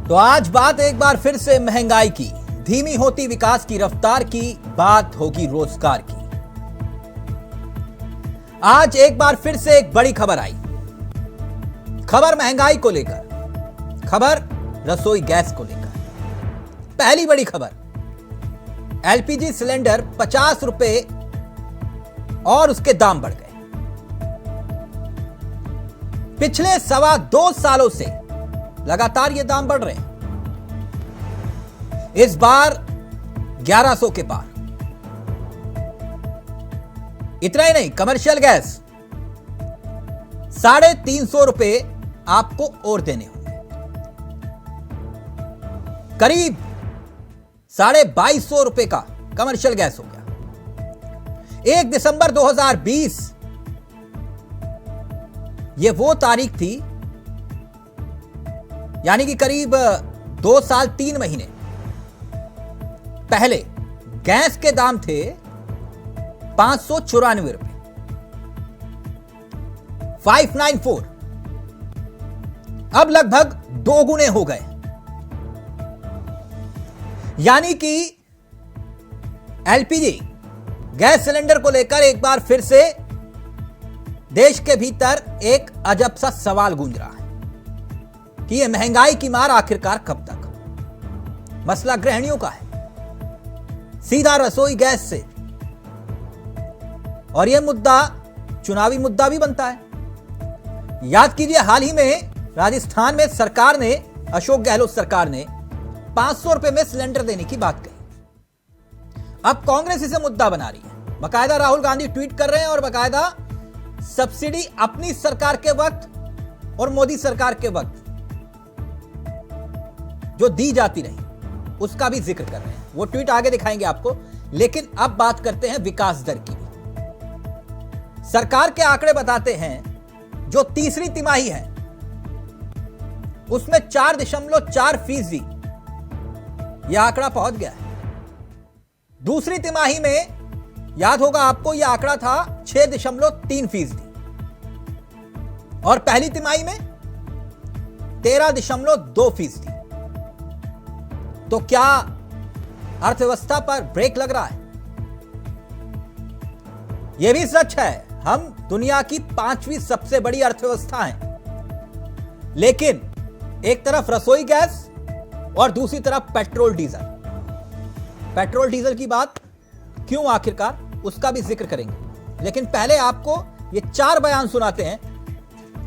तो आज बात एक बार फिर से महंगाई की, धीमी होती विकास की रफ्तार की, बात होगी रोजगार की। आज एक बार फिर से एक बड़ी खबर आई, खबर महंगाई को लेकर, खबर रसोई गैस को लेकर। पहली बड़ी खबर, एलपीजी सिलेंडर 50 रुपए और उसके दाम बढ़ गए। पिछले 2.25 सालों से लगातार ये दाम बढ़ रहे हैं। इस बार 1100 के पार। इतना ही नहीं, कमर्शियल गैस 350 रुपए आपको और देने होंगे। करीब 2250 रुपए का कमर्शियल गैस हो गया। 1 दिसंबर 2020 ये वो तारीख थी, यानी कि करीब 2 साल 3 महीने पहले गैस के दाम थे 594 रुपए, 594। अब लगभग 2 गुने हो गए। यानी कि एलपीजी गैस सिलेंडर को लेकर एक बार फिर से देश के भीतर एक अजब सा सवाल गूंज रहा है कि यह महंगाई की मार आखिरकार कब तक। मसला गृहिणियों का है, सीधा रसोई गैस से, और यह मुद्दा चुनावी मुद्दा भी बनता है। याद कीजिए, हाल ही में राजस्थान में सरकार ने, अशोक गहलोत सरकार ने 500 रुपए में सिलेंडर देने की बात कही। अब कांग्रेस इसे मुद्दा बना रही है। बाकायदा राहुल गांधी ट्वीट कर रहे हैं और बाकायदा सब्सिडी अपनी सरकार के वक्त और मोदी सरकार के वक्त जो दी जाती रही उसका भी जिक्र कर रहे हैं। वो ट्वीट आगे दिखाएंगे आपको। लेकिन अब बात करते हैं विकास दर की। सरकार के आंकड़े बताते हैं जो तीसरी तिमाही है उसमें 4.4% यह आंकड़ा पहुंच गया है। दूसरी तिमाही में याद होगा आपको, यह आंकड़ा था 6.3%, और पहली तिमाही में 13.2%। तो क्या अर्थव्यवस्था पर ब्रेक लग रहा है? यह भी सच है, हम दुनिया की 5वीं सबसे बड़ी अर्थव्यवस्था हैं, लेकिन एक तरफ रसोई गैस और दूसरी तरफ पेट्रोल डीजल की बात क्यों आखिरकार, उसका भी जिक्र करेंगे। लेकिन पहले आपको ये 4 बयान सुनाते हैं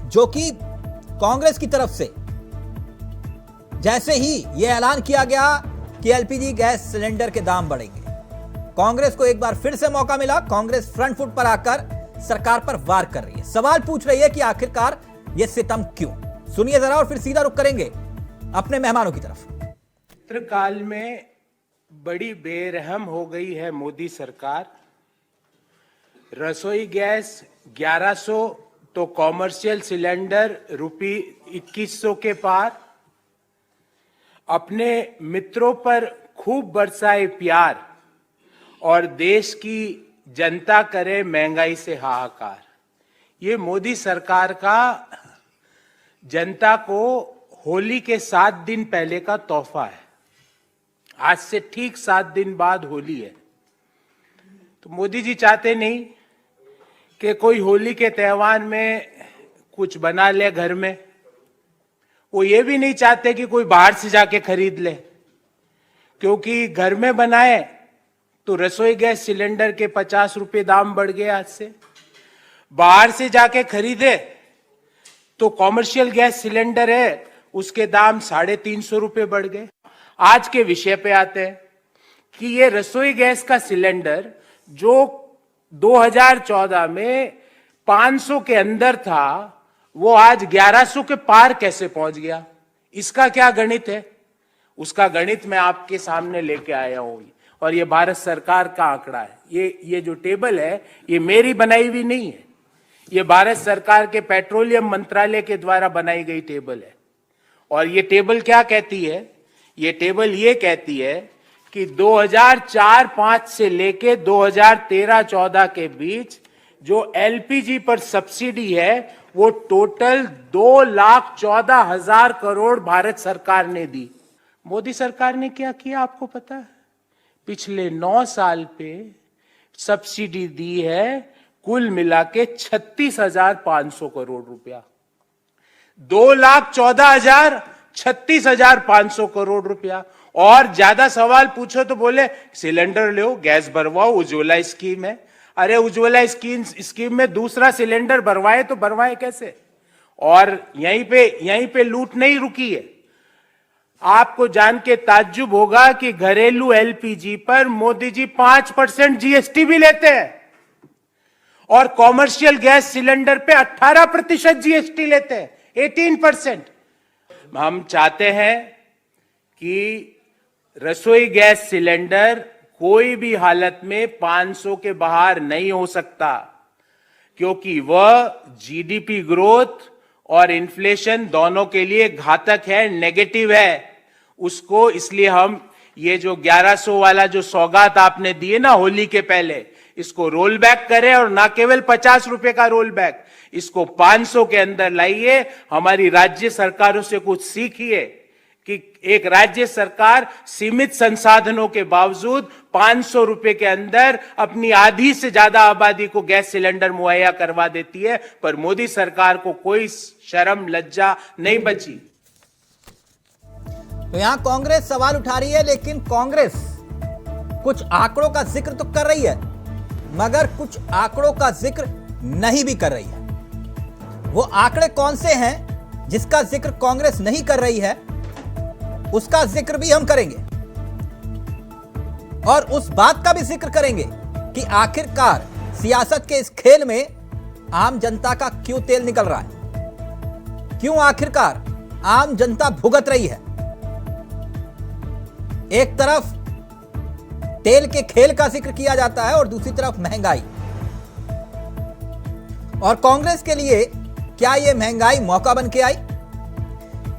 जो कि कांग्रेस की तरफ से, जैसे ही यह ऐलान किया गया कि एलपीजी गैस सिलेंडर के दाम बढ़ेंगे, कांग्रेस को एक बार फिर से मौका मिला। कांग्रेस फ्रंट फुट पर आकर सरकार पर वार कर रही है, सवाल पूछ रही है कि आखिरकार यह सितम क्यों। सुनिए जरा और फिर सीधा रुख करेंगे अपने मेहमानों की तरफ। काल में बड़ी बेरहम हो गई है मोदी सरकार। रसोई गैस 1100 तो कॉमर्शियल सिलेंडर ₹2100 के पार। अपने मित्रों पर खूब बरसाए प्यार और देश की जनता करे महंगाई से हाहाकार। ये मोदी सरकार का जनता को होली के 7 दिन पहले का तोहफा है। आज से ठीक 7 दिन बाद होली है। तो मोदी जी चाहते नहीं कि कोई होली के त्योहार में कुछ बना ले घर में। वो ये भी नहीं चाहते कि कोई बाहर से जाके खरीद ले, क्योंकि घर में बनाए तो रसोई गैस सिलेंडर के 50 रुपए दाम बढ़ गए आज से। बाहर से जाके खरीदे तो कॉमर्शियल गैस सिलेंडर है, उसके दाम 350 रुपए बढ़ गए। आज के विषय पे आते हैं कि ये रसोई गैस का सिलेंडर जो 2014 में 500 के अंदर था, वो आज 1100 के पार कैसे पहुंच गया? इसका क्या गणित है? उसका गणित मैं आपके सामने लेके आया हूं, और ये भारत सरकार का आंकड़ा है। ये जो टेबल है, ये मेरी बनाई हुई नहीं है, ये भारत सरकार के पेट्रोलियम मंत्रालय के द्वारा बनाई गई टेबल है। और ये टेबल क्या कहती है? ये टेबल ये कहती है कि 2004-05 से लेके 2013-14 के बीच जो एलपीजी पर सब्सिडी है वो टोटल 2,14,000 करोड़ भारत सरकार ने दी। मोदी सरकार ने क्या किया आपको पता है? पिछले 9 साल पे सब्सिडी दी है कुल मिला के 36,500 करोड़ रुपया। 2,14,000, 36,500 करोड़ रुपया। और ज्यादा सवाल पूछो तो बोले सिलेंडर लो, गैस भरवाओ, उज्ज्वला स्कीम है। अरे उज्ज्वला स्कीम में दूसरा सिलेंडर भरवाए तो भरवाए कैसे? और यहीं पे लूट नहीं रुकी है। आपको जान के ताज्जुब होगा कि घरेलू एलपीजी पर मोदी जी 5% जीएसटी भी लेते हैं और कॉमर्शियल गैस सिलेंडर पे 18% जीएसटी लेते हैं, 18%। हम चाहते हैं कि रसोई गैस सिलेंडर कोई भी हालत में 500 के बाहर नहीं हो सकता, क्योंकि वह जीडीपी ग्रोथ और इन्फ्लेशन दोनों के लिए घातक है, नेगेटिव है उसको। इसलिए हम ये जो 1100 वाला जो सौगात आपने दिए ना होली के पहले, इसको रोल बैक करें, और ना केवल 50 रुपए का रोल बैक, इसको 500 के अंदर लाइए। हमारी राज्य सरकारों से कुछ सीखिए कि एक राज्य सरकार सीमित संसाधनों के बावजूद 500 रुपए के अंदर अपनी आधी से ज्यादा आबादी को गैस सिलेंडर मुहैया करवा देती है, पर मोदी सरकार को कोई शर्म लज्जा नहीं बची। तो यहां कांग्रेस सवाल उठा रही है, लेकिन कांग्रेस कुछ आंकड़ों का जिक्र तो कर रही है, मगर कुछ आंकड़ों का जिक्र नहीं भी कर रही है। वो आंकड़े कौन से हैं जिसका जिक्र कांग्रेस नहीं कर रही है, उसका जिक्र भी हम करेंगे और उस बात का भी जिक्र करेंगे कि आखिरकार सियासत के इस खेल में आम जनता का क्यों तेल निकल रहा है, क्यों आखिरकार आम जनता भुगत रही है। एक तरफ तेल के खेल का जिक्र किया जाता है और दूसरी तरफ महंगाई। और कांग्रेस के लिए क्या यह महंगाई मौका बन के आई?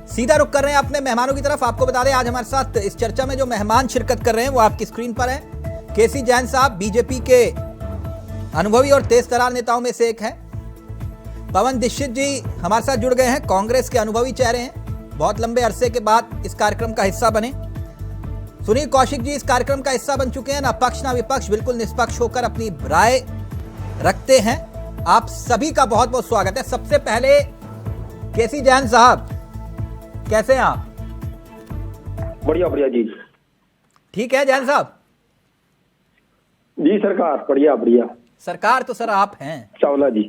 सीधा रुख कर रहे हैं अपने मेहमानों की तरफ। आपको बता दें आज हमारे साथ इस चर्चा में जो मेहमान शिरकत कर रहे हैं वो आपकी स्क्रीन पर है। केसी जैन साहब बीजेपी के अनुभवी और तेज तरार नेताओं में से एक हैं। पवन दीक्षित जी हमारे साथ जुड़ गए हैं, कांग्रेस के अनुभवी चेहरे हैं, बहुत लंबे अरसे के बाद इस कार्यक्रम का हिस्सा बने। सुनील कौशिक जी इस कार्यक्रम का हिस्सा बन चुके हैं, ना पक्ष ना विपक्ष, बिल्कुल निष्पक्ष होकर अपनी राय रखते हैं। आप सभी का बहुत बहुत स्वागत है। सबसे पहले केसी जैन साहब, कैसे हैं आप? बढ़िया बढ़िया जी। ठीक है जैन साहब? जी सरकार बढ़िया बढ़िया। सरकार तो सर आप हैं चावला जी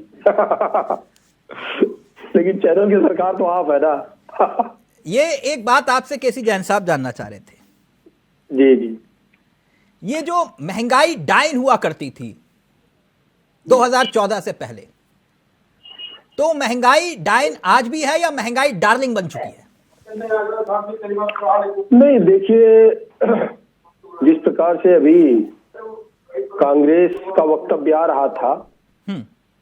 लेकिन चैनल की सरकार तो आप है ना ये एक बात आपसे केसी जैन साहब जानना चाह रहे थे। जी जी। ये जो महंगाई डाइन हुआ करती थी 2014 से पहले, तो महंगाई डाइन आज भी है या महंगाई डार्लिंग बन चुकी है? नहीं देखिए, जिस प्रकार से अभी कांग्रेस का वक्तव्य आ रहा था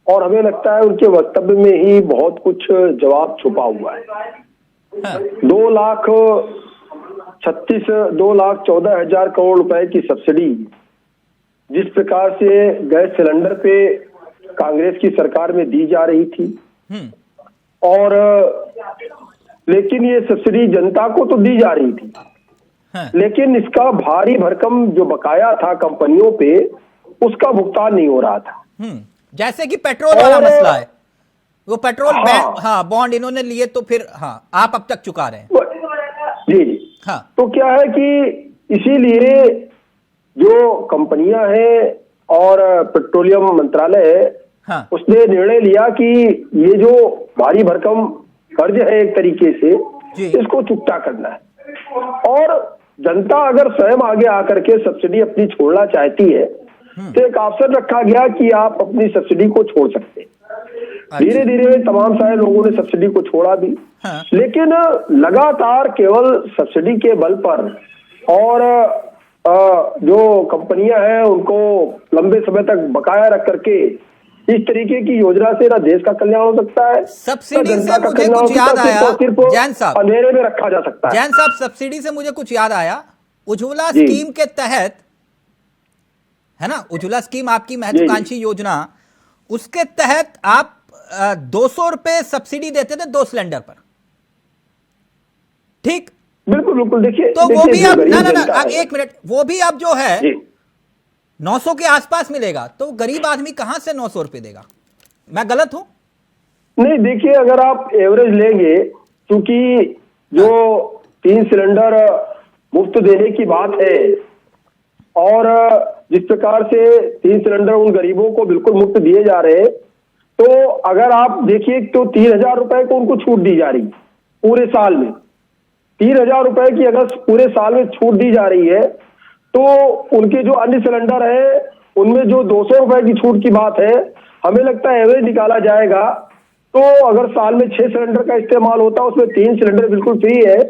और हमें लगता है उनके वक्तव्य में ही बहुत कुछ जवाब छुपा हुआ है। 2,14,000 करोड़ रुपए की सब्सिडी जिस प्रकार से गैस सिलेंडर पे कांग्रेस की सरकार में दी जा रही थी, और लेकिन ये सब्सिडी जनता को तो दी जा रही थी, लेकिन इसका भारी भरकम जो बकाया था कंपनियों पे उसका भुगतान नहीं हो रहा था। जैसे कि पेट्रोल वाला मसला है, वो पेट्रोल बॉन्ड इन्होंने लिए तो फिर आप अब तक चुका रहे हैं। जी जी। तो क्या है कि इसीलिए जो कंपनियां हैं और पेट्रोलियम मंत्रालय है, उसने निर्णय लिया कि ये जो भारी भरकम कर्ज है एक तरीके से इसको चुकता करना है, और जनता अगर स्वयं आगे आकर के सब्सिडी अपनी छोड़ना चाहती है तो एक अवसर रखा गया कि आप अपनी सब्सिडी को छोड़ सकते हैं। धीरे धीरे तमाम सारे लोगों ने सब्सिडी को छोड़ा भी, लेकिन लगातार केवल सब्सिडी के बल पर और जो कंपनियां हैं उनको लंबे समय तक बकाया रख करके इस तरीके की योजना से ना देश का कल्याण हो सकता है, सब्सिडी से मुझे कुछ याद आया जैन साहब, अंधेरे में रखा जा सकता है। जैन साहब सब्सिडी से मुझे कुछ याद आया, उज्ज्वला स्कीम के तहत है ना, उज्ज्वला स्कीम आपकी महत्वाकांक्षी योजना, उसके तहत आप 200 रुपए सब्सिडी देते थे 2 सिलेंडर पर, ठीक? बिल्कुल बिल्कुल। देखिए तो वो भी आप ना आप 1 मिनट, वो भी आप जो है 900 के आसपास मिलेगा, तो गरीब आदमी कहां से 900 रुपए देगा? मैं गलत हूं? नहीं, देखिए अगर आप एवरेज लेंगे, क्योंकि जो 3 सिलेंडर मुफ्त देने की बात है और जिस प्रकार से 3 सिलेंडर उन गरीबों को बिल्कुल मुफ्त दिए जा रहे हैं, तो अगर आप देखिए तो 3,000 रुपए को उनको छूट दी जा रही है पूरे साल में। 3,000 रुपए की अगर पूरे साल में छूट दी जा रही है, तो उनके जो अन्य सिलेंडर है उनमें जो 200 रुपए की छूट की बात है, हमें लगता है एवरेज निकाला जाएगा तो अगर साल में 6 सिलेंडर का इस्तेमाल होता है, उसमें 3 सिलेंडर बिल्कुल फ्री है,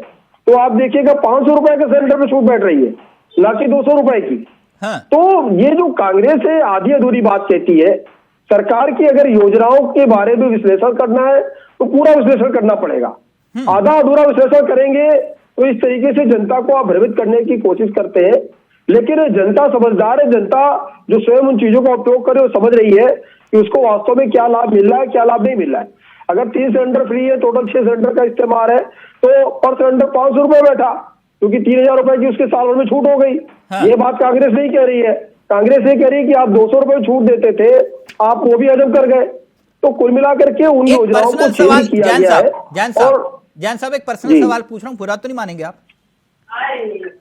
तो आप देखिएगा 500 रुपए के सिलेंडर पे छूट बैठ रही है, ना कि 200 रुपए की। हाँ। तो ये जो कांग्रेस है आधी अधूरी बात कहती है। सरकार की अगर योजनाओं के बारे में विश्लेषण करना है तो पूरा विश्लेषण करना पड़ेगा। आधा अधूरा विश्लेषण करेंगे तो इस तरीके से जनता को आप भ्रमित करने की कोशिश करते हैं, लेकिन जनता समझदार है। जनता जो स्वयं उन चीजों का उपयोग करे वो समझ रही है कि उसको वास्तव में क्या लाभ मिल रहा है, क्या लाभ नहीं मिल रहा है। अगर 3 सिलेंडर फ्री है, टोटल 6 सिलेंडर का इस्तेमाल है, तो पर सिलेंडर 500 रुपए बैठा, क्योंकि 3,000 रुपए की उसके साल भर में छूट हो गई। हाँ। ये बात कांग्रेस नहीं कह रही है। कांग्रेस ये कह रही है कि आप 200 रुपए छूट देते थे, आप वो भी हजम कर गए। तो कुल मिलाकर के उन योजनाओं को चेंज किया गया है। जैन साहब एक पर्सनल सवाल पूछ रहा हूँ, बुरा तो नहीं मानेंगे आप?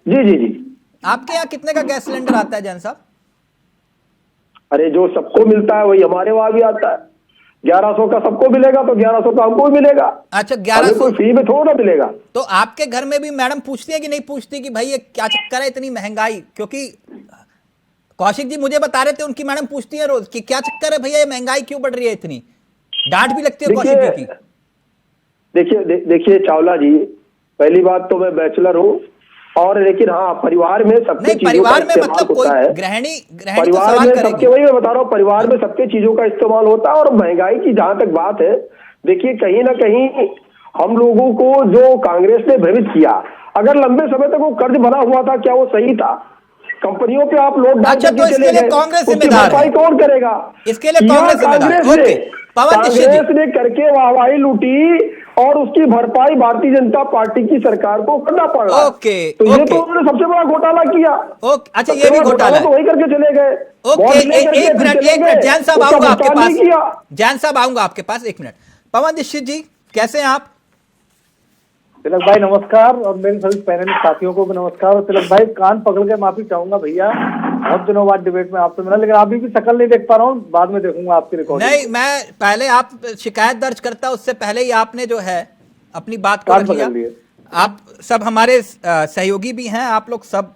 जी जी जी। आपके यहाँ कितने का गैस सिलेंडर आता है जैन साहब? अरे जो सबको मिलता है वही हमारे वहां भी आता है। 1100 का सबको मिलेगा तो 1100 का हमको भी मिलेगा। अच्छा, 1100 फ्री में थोड़ा मिलेगा। तो आपके घर में भी मैडम पूछती है कि नहीं पूछती कि भाई ये क्या चक्कर है इतनी महंगाई? क्योंकि कौशिक जी मुझे बता रहे थे उनकी मैडम पूछती है रोज कि क्या चक्कर है भैया, ये महंगाई क्यों बढ़ रही है इतनी? डांट भी लगती है कौशिक जी की। देखिए चावला जी, पहली बात तो मैं बैचलर हूँ, और लेकिन हाँ परिवार में सबके चीजों का इस्तेमाल होता है। गृहिणी परिवार में सबके, वही मैं बता रहा हूँ, परिवार में सबके चीजों का इस्तेमाल होता है। और महंगाई की जहां तक बात है, देखिए कहीं ना कहीं हम लोगों को जो कांग्रेस ने भ्रमित किया, अगर लंबे समय तक वो कर्ज बना हुआ था, क्या वो सही था? कंपनियों पे आप लोड डाल के चले गए, कांग्रेस जिम्मेदार है। कौन करेगा इसके लिए? कांग्रेस ने करके वाहवाही लूटी और उसकी भरपाई भारतीय जनता पार्टी की सरकार को करना पड़ा। तो ये तो उन्होंने सबसे बड़ा घोटाला किया। अच्छा, ये भी घोटाला तो वही करके चले गए। एक मिनट जैन साहब आऊंगा आपके पास। जैन साहब आऊंगा आपके पास, 1 मिनट। पवन दीक्षित जी कैसे हैं आप? तिलक भाई नमस्कार, और मेरे सभी पैनलिस्ट साथियों को भी नमस्कार। और तिलक भाई कान पकड़ के माफी चाहूंगा भैया, बहुत दिनों बाद डिबेट में आपसे मिला, लेकिन अभी भी शक्ल नहीं देख पा रहा हूँ, बाद में देखूंगा आपकी रिकॉर्डिंग। नहीं, मैं पहले आप शिकायत दर्ज करता उससे पहले ही आपने जो है अपनी बात को रख लिया। आप सब हमारे सहयोगी भी हैं, आप लोग सब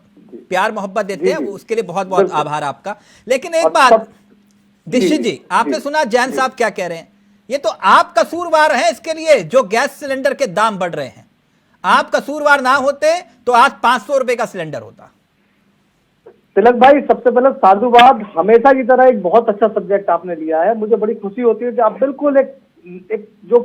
प्यार मोहब्बत देते हैं, उसके लिए बहुत बहुत आभार आपका। लेकिन एक बात दीक्षित जी, आपने सुना जैन साहब क्या कह रहे हैं? ये तो आप कसूरवार हैं इसके लिए जो गैस सिलेंडर के दाम बढ़ रहे हैं। आप कसूरवार ना होते तो आज 500 रुपए का सिलेंडर होता। तिलक भाई सबसे पहले साधुवाद, हमेशा की तरह एक बहुत अच्छा सब्जेक्ट आपने लिया है। मुझे बड़ी खुशी होती है कि आप बिल्कुल एक जो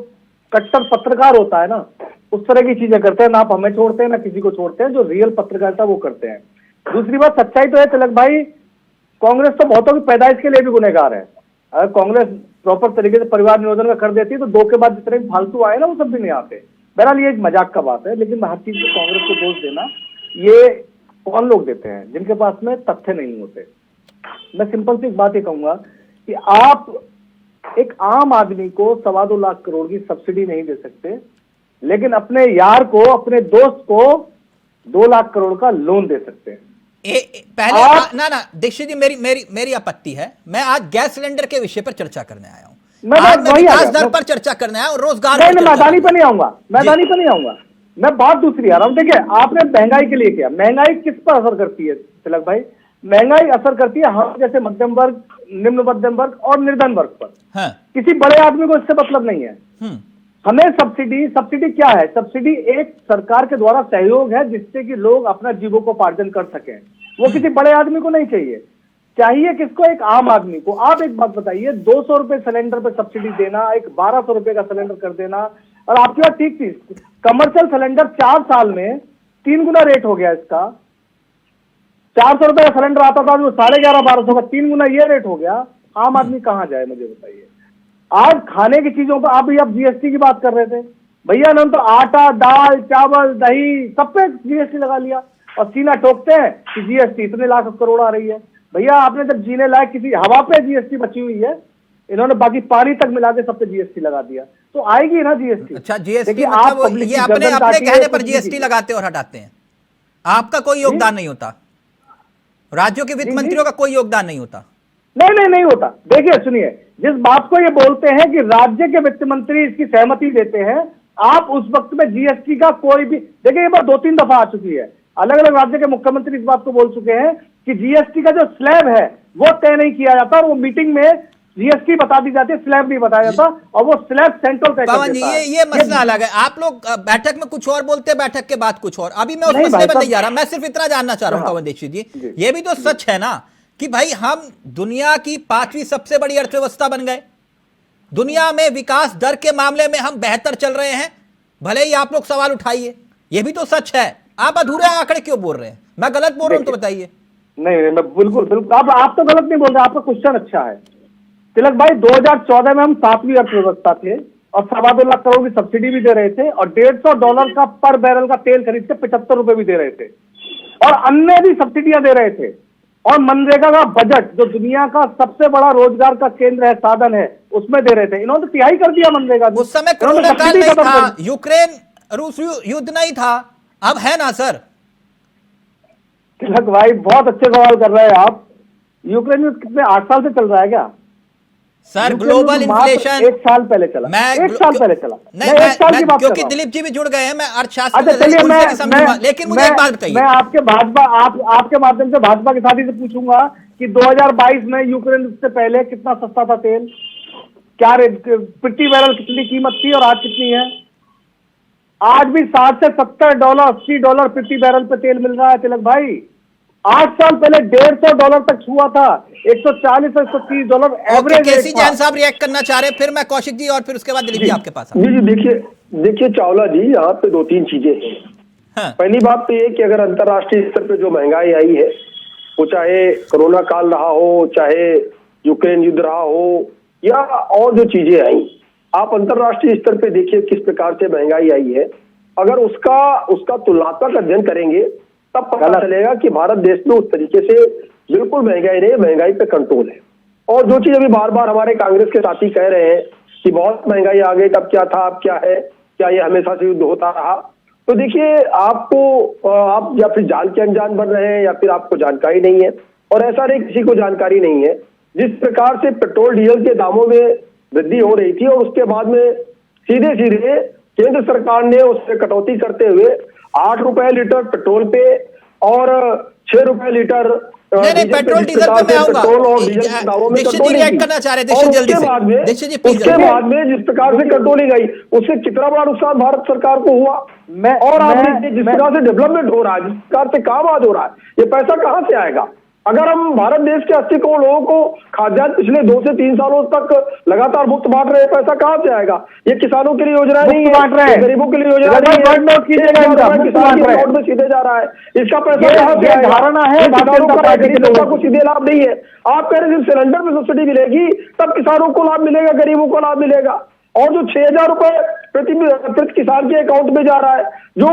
कट्टर पत्रकार होता है ना, उस तरह की चीजें करते हैं। ना आप हमें छोड़ते हैं ना किसी को छोड़ते हैं, जो रियल पत्रकारिता वो करते हैं। दूसरी बात, सच्चाई तो है तिलक भाई, कांग्रेस तो बहुतों की पैदाइश के लिए भी गुनहगार है। अगर कांग्रेस प्रॉपर तरीके से परिवार नियोजन का कर देती है तो 2 के बाद जितने भी फालतू आए ना वो सब भी नहीं आते। बहरहाल ये एक मजाक का बात है, लेकिन हर चीज को कांग्रेस को दोष देना, ये कौन लोग देते हैं जिनके पास में तथ्य नहीं होते। मैं सिंपल सी एक बात ये कहूंगा कि आप एक आम आदमी को 2.25 लाख करोड़ की सब्सिडी नहीं दे सकते, लेकिन अपने यार को, अपने दोस्त को 2 लाख करोड़ का लोन दे सकते हैं। पहले ना दीक्षित जी, मेरी आपत्ति है। मैं आज गैस सिलेंडर के विषय पर चर्चा करने आया हूं, मैं विकास दर पर चर्चा करने आया और रोजगार पर। मैदानी पर नहीं आऊंगा, मैदानी पर नहीं आऊंगा, मैं बात दूसरी आ रहा हूं। देखिए आपने महंगाई के लिए किया, महंगाई किस पर असर करती है तिलक भाई? महंगाई असर करती है हम जैसे मध्यम वर्ग, निम्न मध्यम वर्ग और निर्धन वर्ग पर। हाँ। किसी बड़े आदमी को इससे मतलब नहीं है। हमें सब्सिडी क्या है? सब्सिडी एक सरकार के द्वारा सहयोग है जिससे कि लोग अपना जीविकोपार्जन कर सकें। वो किसी बड़े आदमी को नहीं चाहिए किसको? एक आम आदमी को। आप एक बात बताइए, 200 रुपए सिलेंडर पे सब्सिडी देना, एक 1200 रुपए का सिलेंडर कर देना, और आपकी बात ठीक थी, कमर्शियल सिलेंडर 4 साल में 3 गुना रेट हो गया इसका। 400 रुपए का सिलेंडर आता था जो 11,500-1200 का, 3 गुना ये रेट हो गया। आम आदमी कहाँ जाए, मुझे बताइए। आज खाने की चीजों पर आप जीएसटी की बात कर रहे थे भैया, ना तो आटा, दाल, चावल, दही सब पे जीएसटी लगा लिया और सीना ठोकते हैं कि जीएसटी इतने लाख करोड़ आ रही है। भैया आपने जब जीने लायक किसी हवा पे जीएसटी बची हुई है, इन्होंने बाकी पानी तक मिला के सब पे जीएसटी लगा दिया, तो आएगी ना जीएसटी। अच्छा, जीएसटी मतलब ये अपने कहने पर जीएसटी लगाते और हटाते हैं, आपका कोई योगदान नहीं होता, राज्यों के वित्त मंत्रियों का कोई योगदान नहीं होता? नहीं होता। देखिए सुनिए, जिस बात को ये बोलते हैं कि राज्य के वित्त मंत्री इसकी सहमति देते हैं, आप उस वक्त में जीएसटी का कोई भी, देखिए ये बात 2-3 दफा आ चुकी है, अलग अलग राज्य के मुख्यमंत्री इस बात को बोल चुके हैं कि जीएसटी का जो स्लैब है वो तय नहीं किया जाता, और वो मीटिंग में जीएसटी बता दी जाती है, स्लैब नहीं बताया जाता, और वो स्लैब सेंट्रल तय कर देता है। ये मसला अलग है, आप लोग बैठक में कुछ और बोलते हैं, बैठक के बाद कुछ और। अभी मैं उस मसले पर नहीं जा रहा, मैं सिर्फ इतना जानना चाह रहा हूं पवन दीक्षित जी, ये भी तो सच है ना कि भाई हम दुनिया की 5वीं सबसे बड़ी अर्थव्यवस्था बन गए, दुनिया में विकास दर के मामले में हम बेहतर चल रहे हैं, भले ही आप लोग सवाल उठाइए, ये भी तो सच है। आप अधूरे आंकड़े क्यों बोल रहे हैं? मैं गलत बोल रहा हूं तो बताइए। नहीं, मैं बिल्कुल आप तो गलत नहीं बोल रहे, आपका क्वेश्चन अच्छा है तिलक भाई। 2014 में हम 7वीं अर्थव्यवस्था थे और 2.25 लाख करोड़ की सब्सिडी भी दे रहे थे, और $150 का पर बैरल का तेल खरीद के 75 रुपए भी दे रहे थे, और अन्य भी सब्सिडियां दे रहे थे, और मनरेगा का बजट जो दुनिया का सबसे बड़ा रोजगार का केंद्र है, साधन है, उसमें दे रहे थे। इन्होंने तो तिहाई कर दिया मनरेगा। उस समय कोरोना काल नहीं था, यूक्रेन रूस युद्ध नहीं था, अब है ना सर? तिलक भाई बहुत अच्छे सवाल कर रहे हैं आप। यूक्रेन में कितने 8 साल से चल रहा है क्या सर? ग्लोबल इन्फ्लेशन 1 साल पहले चला, 1 साल पहले चला। नहीं, मैं क्योंकि दिलीप जी भी जुड़ गए हैं, मैं अर्थशास्त्र लेकिन मुझे एक बात बताइए, मैं आपके भाजपा आपके माध्यम से भाजपा के साथी से पूछूंगा कि 2022 में यूक्रेन से पहले कितना सस्ता था तेल, क्या रेट प्रति बैरल कितनी कीमत थी और आज कितनी है? आज भी $60 से $70 $80 प्रति बैरल पे तेल मिल रहा है तिलक भाई। 8 साल पहले $150 तक छुआ था, $140 से $130 एवरेज। केसी जैन साहब रिएक्ट करना चाह रहे हैं, फिर मैं कौशिक जी और फिर उसके बाद दिलीप जी आपके पास। जी देखिए चावला जी, यहाँ पे 2-3 चीजें हैं। हाँ। पहली बात तो ये कि अगर अंतर्राष्ट्रीय स्तर पे जो महंगाई आई है, वो चाहे कोरोना काल रहा हो, चाहे यूक्रेन युद्ध रहा हो, या और जो चीजें आई, आप अंतर्राष्ट्रीय स्तर पे देखिए किस प्रकार से महंगाई आई है। अगर उसका तुलनात्मक अध्ययन करेंगे तब पता चलेगा कि भारत देश में उस तरीके से बिल्कुल महंगाई नहीं, महंगाई पे कंट्रोल है। और जो चीज अभी बार बार हमारे कांग्रेस के साथी कह रहे हैं कि बहुत महंगाई आ गई, तब क्या था अब क्या है, क्या ये हमेशा से युद्ध होता रहा, तो देखिए आप या फिर जान के अनजान बन रहे हैं या फिर आपको जानकारी नहीं है, और ऐसा नहीं किसी को जानकारी नहीं है। जिस प्रकार से पेट्रोल डीजल के दामों में वृद्धि हो रही थी और उसके बाद में सीधे सीधे केंद्र सरकार ने उससे कटौती करते हुए 8 रुपए लीटर पेट्रोल पे और 6 रुपए लीटर नहीं, पेट्रोल डीजल पे मैं आऊंगा। दीक्षित जी रिएक्ट करना चाह रहे हैं, दीक्षित जल्दी से। दीक्षित जी प्लीज। उसके बाद में जिस प्रकार से कंट्रोली गई, उससे कितना बड़ा नुकसान भारत सरकार को हुआ। और आप जिस प्रकार से डेवलपमेंट हो रहा है, जिस प्रकार से काम आज हो रहा है, ये पैसा कहां से आएगा? अगर हम भारत देश के 80 करोड़ लोगों को खाद्यान्न पिछले 2 से 3 सालों तक लगातार मुफ्त बांट रहे हैं, पैसा कहाँ से आएगा? ये किसानों के लिए योजना नहीं है, गरीबों के लिए योजना नहीं है, किसान के अकाउंट में सीधे जा रहा है, इसका पैसा कहाँ से आएगा? धारणा है किसानों को सीधे लाभ नहीं है। आप कह रहे हैं सिलेंडर में सब्सिडी मिलेगी तब किसानों को लाभ मिलेगा, गरीबों को लाभ मिलेगा, और जो 6,000 रुपए प्रति किसान के अकाउंट में जा रहा है, जो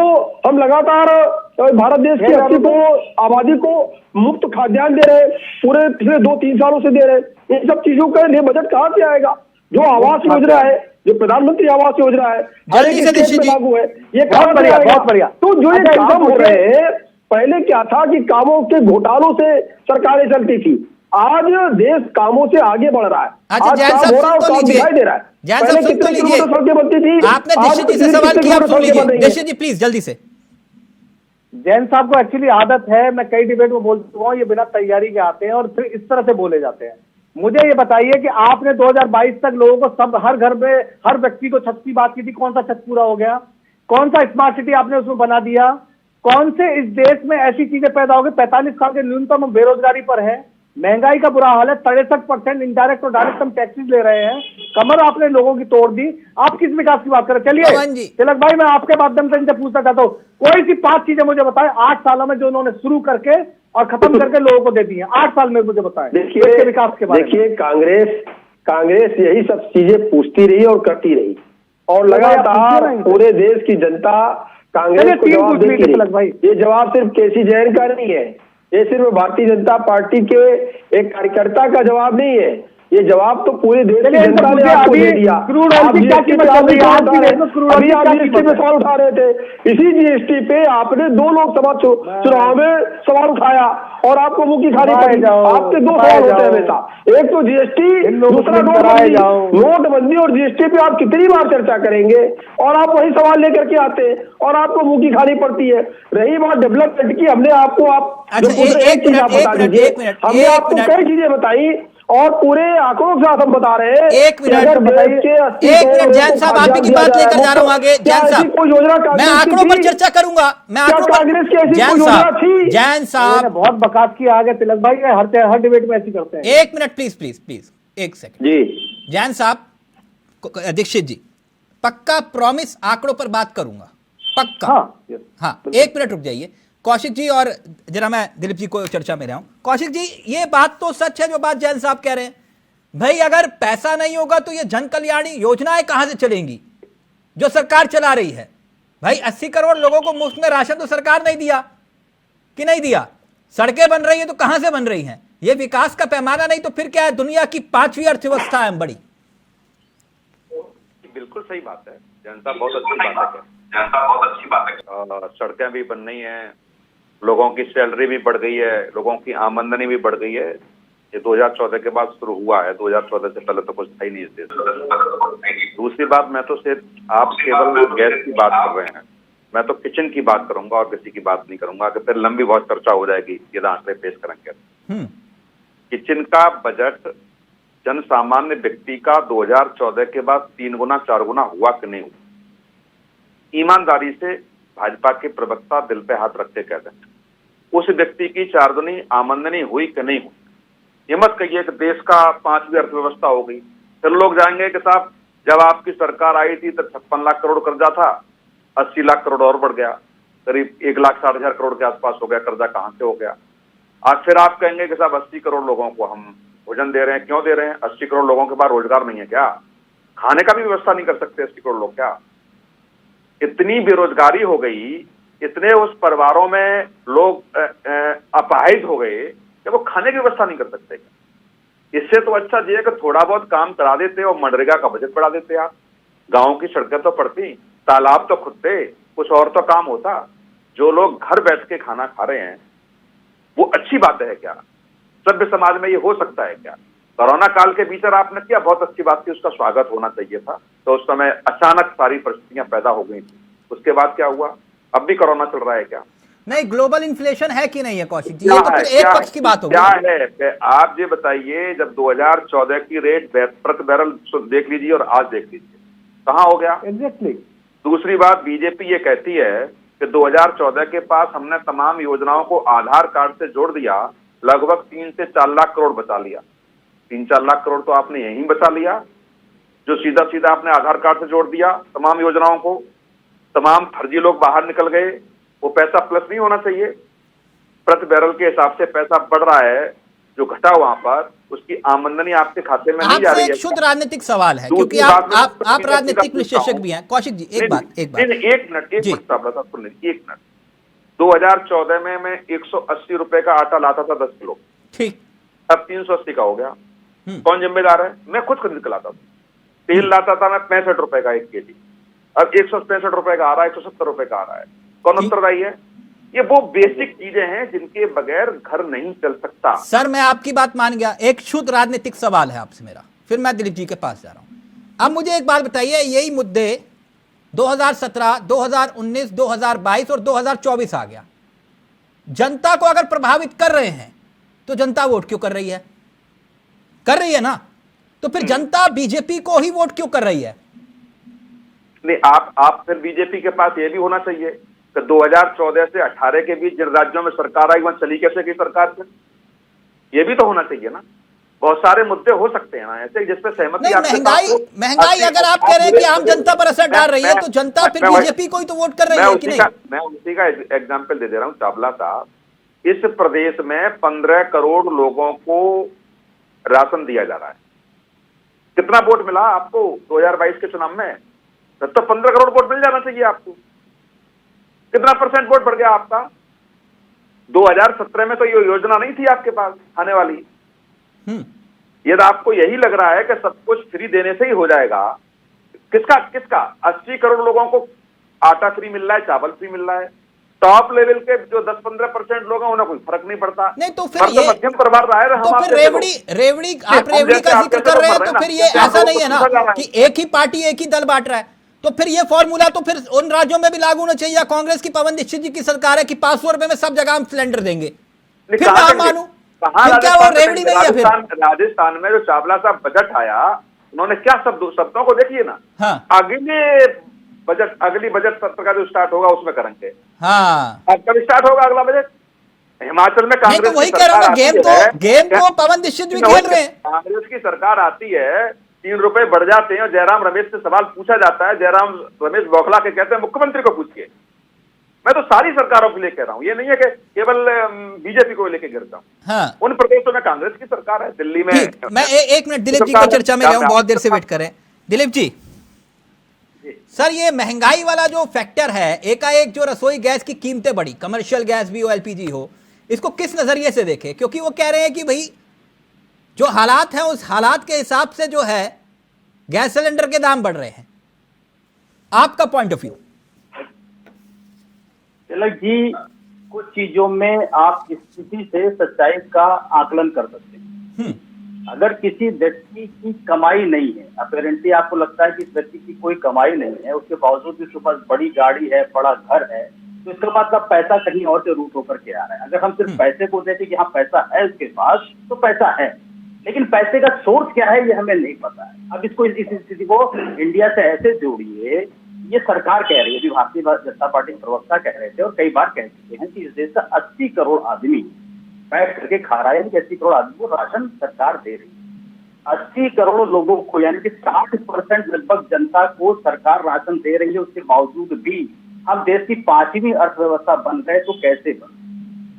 हम लगातार भारत देश की 80 करोड़ आबादी को मुफ्त खाद्यान्न दे रहे, पूरे पिछले 2-3 सालों से दे रहे, इन सब चीजों के लिए बजट कहाँ से आएगा? जो आवास योजना है, जो प्रधानमंत्री आवास योजना है, हर एक स्टेट में लागू है, ये बहुत बढ़िया। तो जो ये काम हो रहे हैं, पहले क्या था कि कामों के घोटालों से सरकारें चलती थी, आज देश कामों से आगे बढ़ रहा है। अच्छा जैन साहब दिखाई दे रहा है, जैन साहब सुन तो लीजिए, आपने दीक्षित जी से सवाल किया, सुन लीजिए दीक्षित जी प्लीज जल्दी से। जैन साहब को एक्चुअली आदत है, मैं कई डिबेट में बोल चुका हूँ, ये बिना तैयारी के आते हैं और फिर इस तरह से बोले जाते हैं। मुझे ये बताइए कि आपने 2022 तक लोगों को सब हर घर में हर व्यक्ति को छत की बात की थी, कौन सा छत पूरा हो गया? कौन सा स्मार्ट सिटी आपने उसमें बना दिया? कौन से इस देश में ऐसी चीजें पैदा हो गई? 45 साल के न्यूनतम बेरोजगारी पर है, महंगाई का बुरा हाल है, 63% इंडायरेक्ट और डायरेक्ट हम टैक्सेस ले रहे हैं, कमर आपने लोगों की तोड़ दी। आप किस विकास की बात कर रहे? चलिए तिलक भाई, मैं आपके माध्यम से इनसे पूछना चाहता हूँ, कोई सी 5 चीजें मुझे बताएं 8 सालों में जो उन्होंने शुरू करके और खत्म करके लोगों को दे दी है 8 साल में। मुझे बताएं देखिए विकास के बारे में। देखिए, कांग्रेस यही सब चीजें पूछती रही और करती रही, और लगातार पूरे देश की जनता कांग्रेस को जवाब देती रही। ये जवाब सिर्फ केसी जैन का नहीं है, ये सिर्फ भारतीय जनता पार्टी के एक कार्यकर्ता का जवाब नहीं है, ये जवाब तो पूरे देश की जनता ने आपको दे दिया। अभी आप जीएसटी पे सवाल उठा रहे थे, इसी जीएसटी पे आपने 2 लोकसभा चुनाव में सवाल उठाया और आपको मुंह की खानी पड़ी। आपके 2 सवाल होते हैं हमेशा, एक तो जीएसटी, दूसरा नोटबंदी और जीएसटी पे आप कितनी बार चर्चा करेंगे और आप वही सवाल लेकर के आते हैं और आपको मुंह की खानी पड़ती है। रही बात डेवलपमेंट की, हमने आपको एक चीज आप बता दीजिए, हमने आपको कई चीजें बताई और पूरे आंकड़ों के साथ हम बता रहे हैं। एक मिनट जैन साहब, आप की बात लेकर जा रहा हूं आगे। जैन साहब, मैं आंकड़ों पर चर्चा करूंगा, मैं आंकड़ों पर। जैन साहब बहुत बकवास की आगे तिलक भाई, हर डिबेट में ऐसी करते हैं। 1 मिनट प्लीज, 1 सेकंड जी। जैन साहब, दीक्षित जी, पक्का प्रॉमिस आंकड़ों पर बात करूंगा, पक्का। हाँ 1 मिनट रुक जाइए कौशिक जी, और जरा मैं दिलीप जी को चर्चा में रहा हूं। कौशिक जी, ये बात तो सच है जो बात जैन साहब कह रहे हैं, भाई अगर पैसा नहीं होगा तो ये जन कल्याणी योजनाएं कहां से चलेंगी जो सरकार चला रही है? भाई 80 करोड़ लोगों को मुफ्त में राशन तो सरकार नहीं दिया कि नहीं दिया? सड़कें बन रही है तो कहां से बन रही हैं? ये विकास का पैमाना नहीं तो फिर क्या है? दुनिया की 5वीं अर्थव्यवस्था है बड़ी। बिल्कुल सही बात है, जनता बहुत अच्छी बात है, सड़कें भी बन रही हैं, लोगों की सैलरी भी बढ़ गई है, लोगों की आमदनी भी बढ़ गई है। ये 2014 के बाद शुरू हुआ है, 2014 से पहले तो कुछ था ही नहीं इस देश में। दूसरी बात, मैं तो सिर्फ आप केवल गैस की बात कर रहे हैं, मैं तो किचन की बात करूंगा और किसी की बात नहीं करूंगा कि फिर लंबी बहुत चर्चा हो जाएगी ये आंकड़े पेश करेंगे। किचन का बजट जन सामान्य व्यक्ति का 2014 के बाद 3 गुना 4 गुना हुआ कि नहीं हुआ? ईमानदारी से भाजपा के प्रवक्ता दिल पे हाथ रख के कहते हैं, उस व्यक्ति की 4 गुनी आमदनी हुई कि नहीं हुई? ये मत कहिए कि देश का 5वीं अर्थव्यवस्था हो गई, फिर लोग जाएंगे कि साहब जब आपकी सरकार आई थी तब 56 लाख करोड़ कर्जा था, 80 लाख करोड़ और बढ़ गया, करीब 1,60,000 करोड़ के आसपास हो गया, कर्जा कहां से हो गया? आज फिर आप कहेंगे कि साहब 80 करोड़ लोगों को हम भोजन दे रहे हैं, क्यों दे रहे हैं? 80 करोड़ लोगों के पास रोजगार नहीं है क्या? खाने का भी व्यवस्था नहीं कर सकते 80 करोड़ लोग क्या? इतनी बेरोजगारी हो गई, इतने उस परिवारों में लोग अपाहिज हो गए कि वो खाने की व्यवस्था नहीं कर सकते। इससे तो अच्छा ये कि थोड़ा बहुत काम करा देते और मनरेगा का बजट बढ़ा देते। आप गांव की सड़कें तो पड़ती, तालाब तो खुदते, कुछ और तो काम होता। जो लोग घर बैठ के खाना खा रहे हैं वो अच्छी बात है क्या? सभ्य समाज में ये हो सकता है क्या? कोरोना काल के भीतर आपने किया, बहुत अच्छी बात थी, उसका स्वागत होना चाहिए था। तो उस समय अचानक सारी परिस्थितियां पैदा हो गई थी, उसके बाद क्या हुआ? अब भी कोरोना चल रहा है क्या? नहीं, ग्लोबल इन्फ्लेशन है कि नहीं है कौशिक जी? ये तो फिर एक पक्ष की बात होगी। क्या है आप ये बताइए, जब 2014 की रेट प्रति बैरल देख लीजिए और आज देख लीजिए कहाँ हो गया? एग्जैक्टली। दूसरी बात, बीजेपी ये कहती है कि 2014 के पास हमने तमाम योजनाओं को आधार कार्ड से जोड़ दिया, लगभग 3 से 4 लाख करोड़ बचा लिया। 3-4 लाख करोड़ तो आपने यहीं बचा लिया, जो सीधा सीधा आपने आधार कार्ड से जोड़ दिया तमाम योजनाओं को। तमाम फर्जी लोग बाहर निकल गए, वो पैसा प्लस नहीं होना चाहिए? प्रति बैरल के हिसाब से पैसा बढ़ रहा है, जो घटा वहां पर उसकी आमदनी आपके खाते में नहीं जा रही है। एक शुद्ध राजनीतिक सवाल है, क्योंकि आप राजनीतिक विशेषज्ञ भी हैं। कौशिक जी एक बात एक मिनट 2014 में मैं 180 रुपए का आटा लाता था 10 किलो, ठीक, अब 380 का हो गया। कौन जिम्मेदार है? मैं खुद खरीद के लाता था। तेल लाता था मैं 65 रुपए का 1 केजी, अब 165 रुपए का आ रहा है, 170 रुपए का आ रहा है। कौन उत्तरदायी है? ये वो बेसिक चीजें हैं जिनके बगैर घर नहीं चल सकता। सर मैं आपकी बात मान गया, एक शुद्ध राजनीतिक सवाल है आपसे मेरा, फिर मैं दिलीप जी के पास जा रहा हूं। अब मुझे एक बात बताइए, यही मुद्दे 2017, 2019, 2022 और 2024 आ गया, जनता को अगर प्रभावित कर रहे हैं तो जनता वोट क्यों कर रही है? कर रही है ना? तो फिर जनता बीजेपी को ही वोट क्यों कर रही है? नहीं, आप फिर बीजेपी के पास ये भी होना चाहिए कि 2014 से 18 के बीच जिन राज्यों में सरकार आई वहां चली कैसे गई सरकार से, ये भी तो होना चाहिए ना। बहुत सारे मुद्दे हो सकते हैं ना ऐसे जिसपे सहमति। महंगाई अगर आप कह रहे हैं कि आम जनता पर असर डाल रही है तो जनता फिर बीजेपी को ही तो वोट कर रही है कि नहीं? मैं उसी का एग्जाम्पल दे रहा हूँ। चावला साहब इस प्रदेश में 15 करोड़ लोगों को राशन दिया जा रहा है। कितना वोट मिला आपको 2022 के चुनाव में? तो 15 करोड़ वोट मिल जाना चाहिए आपको। कितना % वोट बढ़ गया आपका? 2017 में तो ये योजना नहीं थी आपके पास आने वाली। यदि आपको यही लग रहा है कि सब कुछ फ्री देने से ही हो जाएगा, किसका 80 करोड़ लोगों को आटा फ्री मिल रहा है, चावल फ्री मिल रहा है। टॉप लेवल के जो 10-15% लोग हैं उन्हें कोई फर्क नहीं पड़ता। नहीं तो फिर ये मध्यम परिवार रहा है। तो फिर रेवड़ी आप रेवड़ी का जिक्र कर रहे हैं, तो फिर ये ऐसा नहीं है ना कि एक ही पार्टी एक ही दल बांट रहा है। तो फिर ये फॉर्मूला तो फिर उन राज्यों में भी लागू होना चाहिए। कांग्रेस की पवन दीक्षित जी की सरकार है कि 500 रुपए में सब जगह हम सिलेंडर देंगे, फिर मैं मानू। फिर क्या वो रेवड़ी नहीं है? फिर राजस्थान में जो चावला साहब बजट आया, उन्होंने क्या शब्दों को देखिए ना। हाँ। अगली बजट सत्र का जो स्टार्ट होगा उसमें करेंगे। हाँ, अब कब स्टार्ट होगा अगला बजट? हिमाचल में कांग्रेस तो वही कह रहा हूं, गेम तो पवन दीक्षित भी खेल रहे हैं। कांग्रेस की सरकार आती है, 3 रुपए बढ़ जाते हैं और जयराम रमेश से सवाल पूछा जाता है। जयराम रमेश बौखला के कहते हैं मुख्यमंत्री को पूछिए। मैं तो सारी सरकारों के लिए कह रहा हूं, ये नहीं है कि केवल बीजेपी को लेके गिरता हूं। हाँ। उन प्रदेशों में कांग्रेस की सरकार है। दिल्ली में मैं 1 मिनट दिलीप जी को चर्चा में गया हूं, बहुत देर से वेट कर रहे हैं। दिलीप जी, सर ये महंगाई वाला जो फैक्टर है, एकाएक जो रसोई गैस की कीमतें बढ़ी, कमर्शियल गैस भी हो, एलपीजी हो, इसको किस नजरिए से देखें? क्योंकि वो कह रहे हैं कि भाई जो हालात हैं उस हालात के हिसाब से जो है गैस सिलेंडर के दाम बढ़ रहे हैं। आपका point of view? Tilak ji, कुछ चीजों में आप स्थिति से सच्चाई का आकलन कर सकते हैं। अगर किसी व्यक्ति की कमाई नहीं है, अपेरेंटली आपको लगता है कि इस व्यक्ति की कोई कमाई नहीं है, उसके बावजूद भी उसके पास बड़ी गाड़ी है, बड़ा घर है, तो इसका मतलब पैसा कहीं और से रूट होकर के आ रहा है। अगर हम सिर्फ पैसे को देखें कि हाँ पैसा है उसके पास, तो पैसा है, लेकिन पैसे का सोर्स क्या है ये हमें नहीं पता है। अब इसको इस स्थिति को इंडिया से ऐसे जोड़िए, ये सरकार कह रही है, अभी भारतीय जनता पार्टी के प्रवक्ता कह रहे थे और कई बार कह चुके हैं कि इस देश का 80 करोड़ आदमी बैठ करके खा रहा है, यानी कि 80 करोड़ आदमी को राशन सरकार दे रही है। 80 करोड़ लोगों को, यानी कि 60% लगभग जनता को सरकार राशन दे रही है। उसके बावजूद भी हम देश की 5वीं अर्थव्यवस्था बन गए, तो कैसे बन?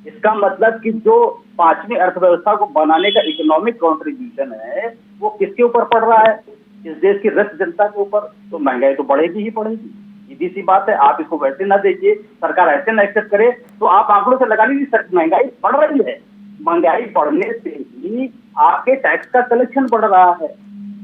इसका मतलब कि जो 5वीं अर्थव्यवस्था को बनाने का इकोनॉमिक कॉन्ट्रीब्यूशन है वो किसके ऊपर पड़ रहा है? इस देश की रस जनता के ऊपर। तो महंगाई तो बढ़ेगी ही बढ़ेगी, सीधी सी बात है। आप इसको वैसे ना देखिए, सरकार ऐसे ना एक्सेप्ट करे, तो आप आंकड़ों से लगा लीजिए महंगाई बढ़ रही है। महंगाई बढ़ने से ही आपके टैक्स का कलेक्शन बढ़ रहा है।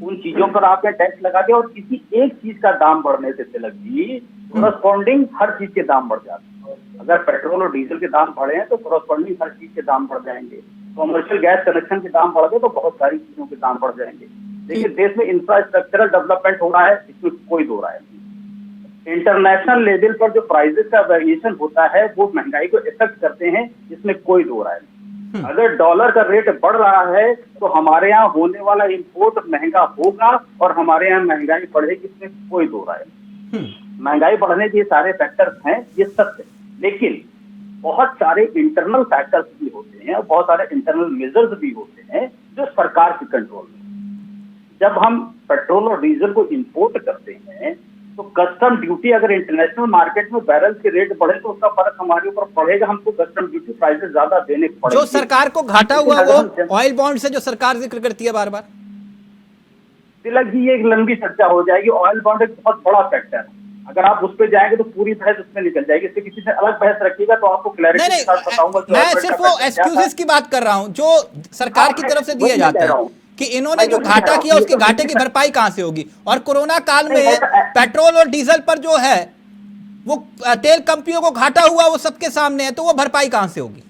उन चीजों पर आपने टैक्स लगा दिया और किसी एक चीज का दाम बढ़ने से तिलक जी कोरस्पॉन्डिंग हर चीज के दाम बढ़ जाते हैं। अगर पेट्रोल और डीजल के दाम बढ़े हैं तो कोरस्पॉन्डिंग हर चीज के दाम बढ़ जाएंगे। कमर्शियल गैस कनेक्शन के दाम बढ़ गए तो बहुत सारी चीजों के दाम बढ़ जाएंगे। देखिए, देश में इंफ्रास्ट्रक्चरल डेवलपमेंट हो रहा है, इसमें कोई दो राय नहीं। इंटरनेशनल लेवल पर जो प्राइसेस का वेरिएशन होता है वो महंगाई को इफेक्ट करते हैं, इसमें कोई दो राय नहीं। अगर डॉलर का रेट बढ़ रहा है तो हमारे यहाँ होने वाला इंपोर्ट महंगा होगा और हमारे यहाँ महंगाई बढ़ेगी, इसमें कोई दो राय नहीं। महंगाई बढ़ने के सारे फैक्टर्स हैं, ये सत्य, लेकिन बहुत सारे इंटरनल फैक्टर्स भी होते हैं और बहुत सारे इंटरनल मेजर्स भी होते हैं जो सरकार के कंट्रोल में। जब हम पेट्रोल और डीजल को इंपोर्ट करते हैं तो कस्टम ड्यूटी, अगर इंटरनेशनल मार्केट में बैरल के रेट बढ़े तो उसका फर्क हमारे ऊपर पड़ेगा, हमको कस्टम ड्यूटी प्राइसेस ज्यादा देने पड़ेंगे। जो सरकार को घाटा हुआ वो ऑयल बॉन्ड से जो सरकार जिक्र करती है बार बार, तिलक जी ये एक लंबी चर्चा हो जाएगी। ऑयल बॉन्ड एक बहुत बड़ा फैक्टर है, अगर आप उस पर जाएंगे तो पूरी बहस उसमें निकल जाएगी। इससे किसी ने अलग बहस रखिएगा तो आपको क्लैरिटी के साथ बताऊंगा। मैं सिर्फ वो एक्सक्यूजेस की बात कर रहा हूं जो सरकार की तरफ से दिए जाते हैं कि इन्होंने जो घाटा किया उसके घाटे की भरपाई कहां से होगी। और कोरोना काल में पेट्रोल और डीजल पर जो है वो तेल कंपनियों को घाटा हुआ, वो सबके सामने है, तो वो भरपाई कहां से होगी?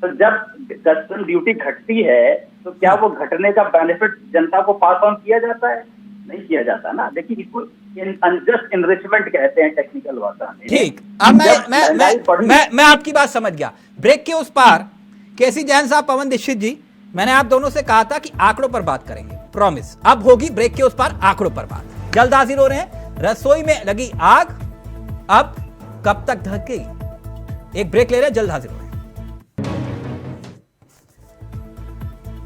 तो जब कस्टम ड्यूटी घटती है तो क्या वो घटने का बेनिफिट जनता को पास ऑन किया जाता है? नहीं किया जाता ना। देखिए, इसको अनजस्ट इनरिचमेंट कहते हैं टेक्निकल भाषा में। ठीक, अब मैं आपकी बात समझ गया। ब्रेक के उस पार केसी जैन साहब, पवन दीक्षित जी, मैंने आप दोनों से कहा था कि आंकड़ों पर बात करेंगे, प्रॉमिस। अब होगी ब्रेक के उस पार आंकड़ों पर बात। जल्द हाजिर हो रहे हैं। रसोई में लगी आग अब कब तक ढकेगी? एक ब्रेक ले रहे हैं, जल्द हाजिर हो रहे हैं।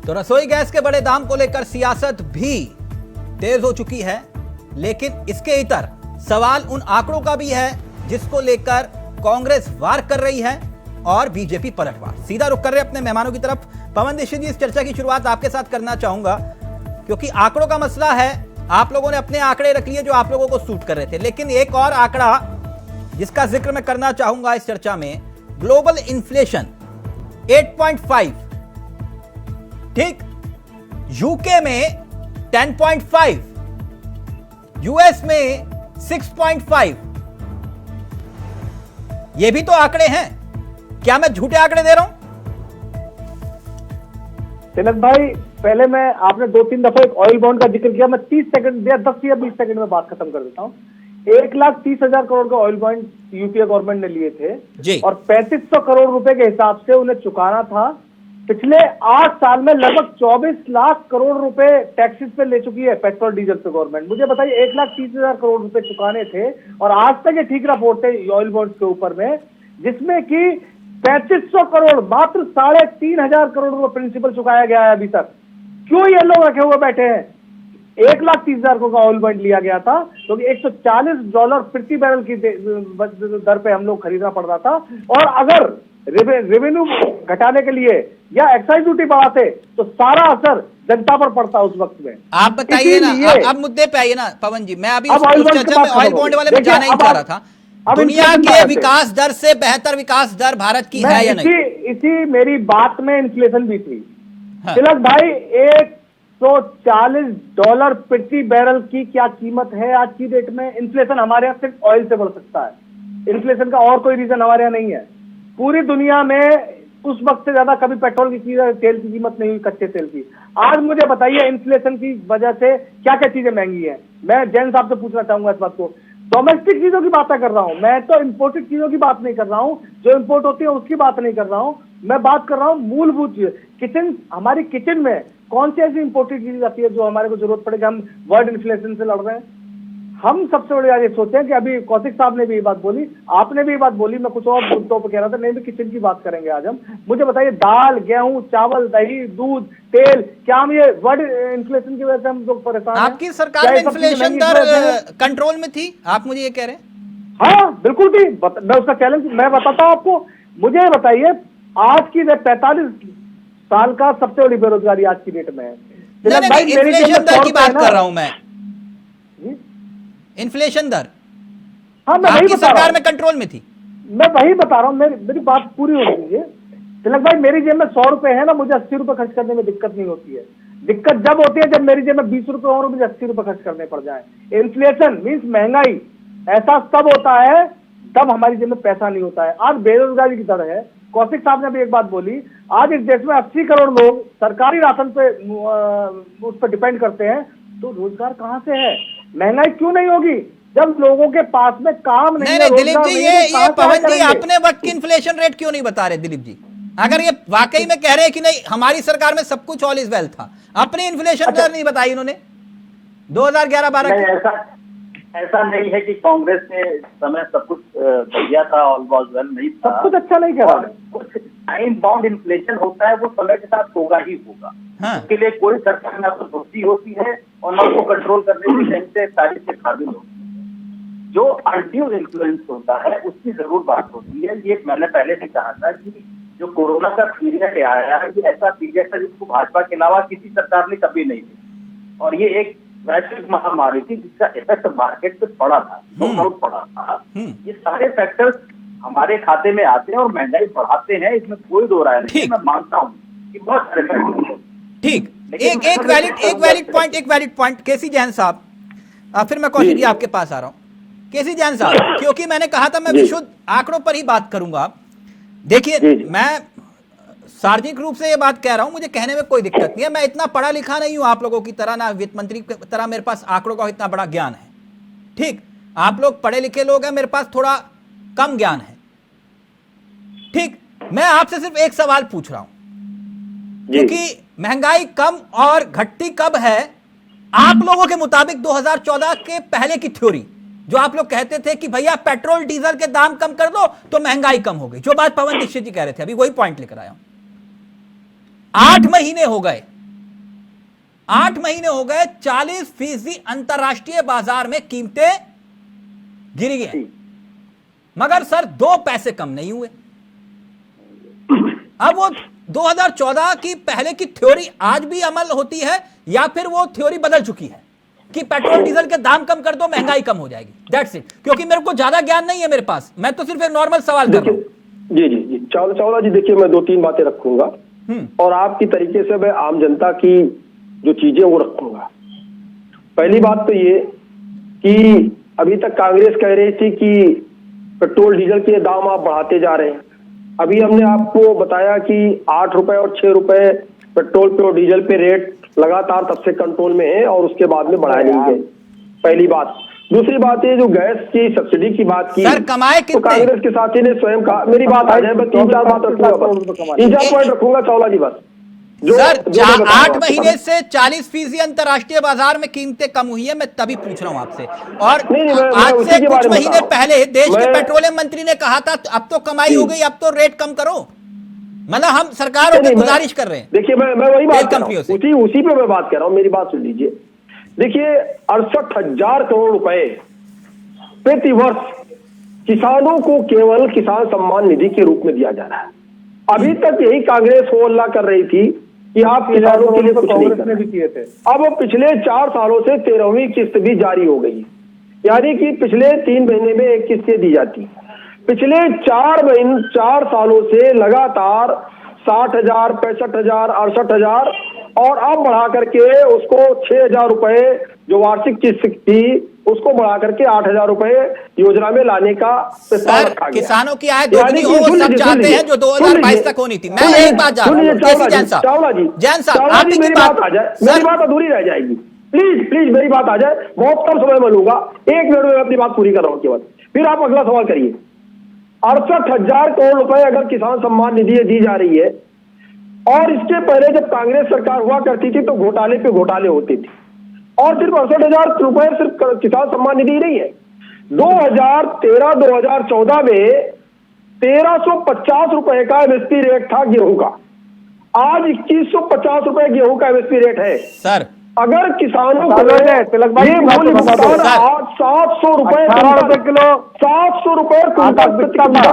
तो रसोई गैस के बड़े दाम को लेकर सियासत भी तेज हो चुकी है, लेकिन इसके इतर सवाल उन आंकड़ों का भी है जिसको लेकर कांग्रेस वार कर रही है और बीजेपी पलटवार। सीधा रुख कर रहे अपने मेहमानों की तरफ। पवन दीक्षित जी, इस चर्चा की शुरुआत आपके साथ करना चाहूंगा, क्योंकि आंकड़ों का मसला है। आप लोगों ने अपने आंकड़े रख लिए जो आप लोगों को सूट कर रहे थे, लेकिन एक और आंकड़ा जिसका जिक्र मैं करना चाहूंगा इस चर्चा में, ग्लोबल इन्फ्लेशन 8.5, ठीक, यूके में 10.5, यूएस में 6.5। ये भी तो आंकड़े हैं, क्या मैं झूठे आंकड़े दे रहा हूं? तिलक भाई, पहले मैं, आपने 2-3 दफा एक ऑयल बॉन्ड का जिक्र किया, मैं 30 सेकंड या 10 या 20 सेकंड में बात खत्म कर देता हूँ। 1,30,000 करोड़ का ऑयल बॉन्ड यूपीए गवर्नमेंट ने लिए थे जी। और 3500 करोड़ रुपए के हिसाब से उन्हें चुकाना था। पिछले 8 साल में लगभग 24 लाख करोड़ रुपए टैक्सेस पे ले चुकी है, पेट्रोल डीजल पे गवर्नमेंट। मुझे बताइए, 1,30,000 करोड़ रुपए चुकाने थे और आज तक ये ठीक रपोर्ट है ऑयल बॉन्ड के ऊपर में, जिसमें कि 3500 करोड़, मात्र 3,500 करोड़ रुपए प्रिंसिपल चुकाया गया है अभी तक। क्यों ये लोग रखे हुए बैठे हैं? 1,30,000 का ऑयल बॉन्ड लिया गया था क्योंकि $140 प्रति बैरल की दर पे हम लोग खरीदना पड़ रहा था, और अगर रेवेन्यू घटाने के लिए या एक्साइज ड्यूटी बढ़ाते तो सारा असर जनता पर पड़ता उस वक्त में। आप बताइए ना, अब मुद्दे पे आइए ना पवन जी। मैं अभी उस चर्चा में ऑयल बॉन्ड वाले में जाना ही चाह रहा था। दुनिया के विकास दर से बेहतर विकास दर भारत की है या नहीं? इसी मेरी बात में इन्फ्लेशन भी थी। तिलक भाई, $140 प्रति बैरल की क्या कीमत है आज की डेट में? इन्फ्लेशन हमारे यहाँ सिर्फ ऑयल से बढ़ सकता है, इन्फ्लेशन का और कोई रीजन हमारे यहाँ नहीं है। पूरी दुनिया में उस वक्त से ज्यादा कभी पेट्रोल की तेल की कीमत नहीं हुई, कच्चे तेल की। आज मुझे बताइए, इन्फ्लेशन की वजह से क्या क्या चीजें महंगी हैं? मैं जैन साहब से पूछना चाहूंगा इस बात को। डोमेस्टिक चीजों की बातें कर रहा हूं मैं, तो इंपोर्टेड चीजों की बात नहीं कर रहा हूं, जो इंपोर्ट होती है उसकी बात नहीं कर रहा हूं। मैं बात कर रहा हूं मूलभूत चीज। किचन, हमारी किचन में कौन सी ऐसी इंपोर्टेड चीज आती है जो हमारे को जरूरत पड़ेगी? हम वर्ल्ड इन्फ्लेशन से लड़ रहे हैं। हम सबसे बड़ी बात ये सोचते हैं कि अभी कौशिक साहब ने भी ये बात बोली, आपने भी ये बात बोली, मैं कुछ और मुद्दों पर कह रहा था, नहीं भी किचन की बात करेंगे आज हम। मुझे बताइए, दाल, गेहूं, चावल, दही, दूध, तेल, क्या हम ये वर्ल्ड इन्फ्लेशन की वजह से हम लोग परेशान हैं? आपकी सरकार में इन्फ्लेशन दर कंट्रोल में थी, आप मुझे ये कह रहे हैं? हाँ बिल्कुल थी। मैं उसका चैलेंज मैं बताता हूँ आपको। मुझे बताइए, आज की 45 साल का सबसे बड़ी बेरोजगारी आज की डेट में है। इन्फ्लेशन दर की बात कर रहा हूं मैं, इन्फ्लेशन दर। हाँ, मैं आपकी सरकार में कंट्रोल में थी, मैं वही बता रहा हूँ। मेरी बात पूरी हो दीजिए। तिलक भाई, मेरी जेब में 100 रुपए है ना, मुझे 80 रुपए खर्च करने में दिक्कत नहीं होती है। दिक्कत जब होती है जब मेरी जेब में 20 रुपए और मुझे 80 रुपए खर्च करने पड़ जाए। इन्फ्लेशन मीन्स महंगाई, ऐसा तब होता है तब हमारी जेब में पैसा नहीं होता है। आज बेरोजगारी की दर है, कौशिक साहब ने भी एक बात बोली, आज इस देश में 80 करोड़ लोग सरकारी राशन पे उस पर डिपेंड करते हैं, तो रोजगार कहां से है? महंगाई क्यों नहीं होगी जब लोगों के पास में काम नहीं है? दिलीप जी, ये पवन जी अपने वक्त की इन्फ्लेशन रेट क्यों नहीं बता रहे दिलीप जी? अगर ये वाकई में कह रहे हैं कि नहीं हमारी सरकार में सब कुछ ऑल इज वेल था, अपनी इन्फ्लेशन दर नहीं बताई इन्होंने 2011-12 की। ऐसा नहीं है कि कांग्रेस के समय सब कुछ बढ़िया था, ऑल वाज वेल नहीं था, सब कुछ अच्छा नहीं करा। कुछ टाइम बाउंड इन्फ्लेशन होता है, वो समय के साथ होगा ही होगा। हाँ। उसके लिए कोई सरकार ना तो दोषी होती है और ना उसको कंट्रोल करने की कहीं से तारीफ के काबिल होती है। जो अनड्यू इन्फ्लुएंस होता है उसकी जरूर बात होती है। ये मैंने पहले भी कहा था कि जो कोरोना का पीरियड आया है, ये ऐसा पीरियड था जिसको भाजपा के अलावा किसी सरकार ने कभी नहीं दी, और ये एक वैश्विक महामारी थी जिसका इफेक्ट मार्केट पे पड़ा था, पड़ा था। ये सारे फैक्टर्स हमारे खाते में आते हैं और महंगाई बढ़ाते हैं, इसमें कोई दो राय नहीं है। मैं मानता हूँ कि बहुत सारे फैक्टर। ठीक, एक वैलिड पॉइंट केसी जैन साहब, फिर मैं कौशिक जी आपके पास आ रहा हूं। केसी जैन साहब, क्योंकि मैंने कहा था मैं विशुद्ध आंकड़ों पर ही बात करूंगा। देखिए, मैं सार्वजनिक रूप से ये बात कह रहा हूं, मुझे कहने में कोई दिक्कत नहीं है। मैं इतना पढ़ा लिखा नहीं हूं आप लोगों की तरह, ना वित्त मंत्री की तरह मेरे पास आंकड़ों का इतना बड़ा ज्ञान है। ठीक, आप लोग पढ़े लिखे लोग हैं, मेरे पास थोड़ा कम ज्ञान है। ठीक, मैं आपसे सिर्फ एक सवाल पूछ रहा हूं, क्योंकि महंगाई कम और घटती कब है आप लोगों के मुताबिक? 2014 के पहले की थ्योरी जो आप लोग कहते थे कि भैया पेट्रोल डीजल के दाम कम कर दो तो महंगाई कम हो गई, जो बात पवन दीक्षित जी कह रहे थे, अभी वही पॉइंट लेकर आया हूं। 8 महीने हो गए, 8 महीने हो गए, 40% अंतरराष्ट्रीय बाजार में कीमतें गिरी हैं, मगर सर 2 पैसे कम नहीं हुए। अब वो 2014 की पहले की थ्योरी आज भी अमल होती है या फिर वो थ्योरी बदल चुकी है कि पेट्रोल डीजल के दाम कम कर दो महंगाई कम हो जाएगी? That's it. क्योंकि मेरे को ज्यादा ज्ञान नहीं है मेरे पास, मैं तो सिर्फ एक नॉर्मल सवाल कर रहा हूं। जी जी जी चावला जी, देखिए मैं 2-3 बातें रखूंगा और आपकी तरीके से मैं आम जनता की जो चीजें वो रखूंगा। पहली बात तो ये कि अभी तक कांग्रेस कह रही थी कि पेट्रोल डीजल के दाम आप बढ़ाते जा रहे हैं। अभी हमने आपको बताया कि 8 रुपए और 6 रुपए पेट्रोल पे और डीजल पे रेट लगातार तब से कंट्रोल में है और उसके बाद में बढ़ाए नहीं गए। पहली बात। दूसरी बात ये जो गैस की सब्सिडी की बात की, सर कमाए कितने? तो कांग्रेस के साथी ने स्वयं कहा, मेरी बात आ जाए, मैं 3-4 बात रखूंगा, 3-4 पॉइंट रखूंगा चावला जी बस। सर 8 महीने से 40% अंतरराष्ट्रीय बाजार में कीमतें कम हुई है, मैं तभी पूछ रहा हूं आपसे। और आज से कुछ महीने पहले देश के पेट्रोलियम मंत्री ने कहा था अब तो कमाई हो गई, अब तो रेट कम करो। मतलब हम सरकारों को गुजारिश कर रहे हैं। देखिए मैं वही बात कर रहा हूं, उसी पे मैं बात कर रहा हूं। मेरी बात सुन लीजिए। देखिए 68,000 करोड़ रुपए प्रति वर्ष किसानों को केवल किसान सम्मान निधि के रूप में दिया जा रहा है। अभी तक यही कांग्रेस हो अल्लाह कर रही थी कि आप किसानों के लिए कुछ नहीं कर रहे। अब पिछले 4 सालों से 13वीं किस्त भी जारी हो गई, यानी कि पिछले 3 महीने में एक किस्त दी जाती। पिछले 4 सालों से लगातार 60,000, 65,000, 68,000 और अब बढ़ा करके उसको 6,000 रुपए जो वार्षिक किस्त थी उसको बढ़ा करके 8,000 रुपए योजना में लाने का प्रस्ताव रखा गया। किसानों की आय दोगुनी हो वो सब चाहते हैं जो 2022 तक होनी थी। मैं एक बात जान रहा हूं जैन साहब आप मेरी बात आ जाए, मेरी बात अधूरी रह जाएगी। प्लीज मेरी बात आ जाए, बहुत कम समय में लूंगा, 1 मिनट में अपनी बात पूरी कर रहा हूँ केवल, फिर आप अगला सवाल करिए। 68,000 करोड़ रुपए अगर किसान सम्मान निधि दी जा रही है और इसके पहले जब कांग्रेस सरकार हुआ करती थी तो घोटाले पे घोटाले होते थे और सिर्फ 68,000 रुपए सिर्फ किसान सम्मान निधि नहीं है। 2013-2014 में 1,350 रुपए का एमएसपी रेट था गेहूं का, आज 2,150 रुपए गेहूं का एमएसपी रेट है। सर अगर किसानों को तिलक भाई 700 रुपए किलो, 700 रुपए कुंटल,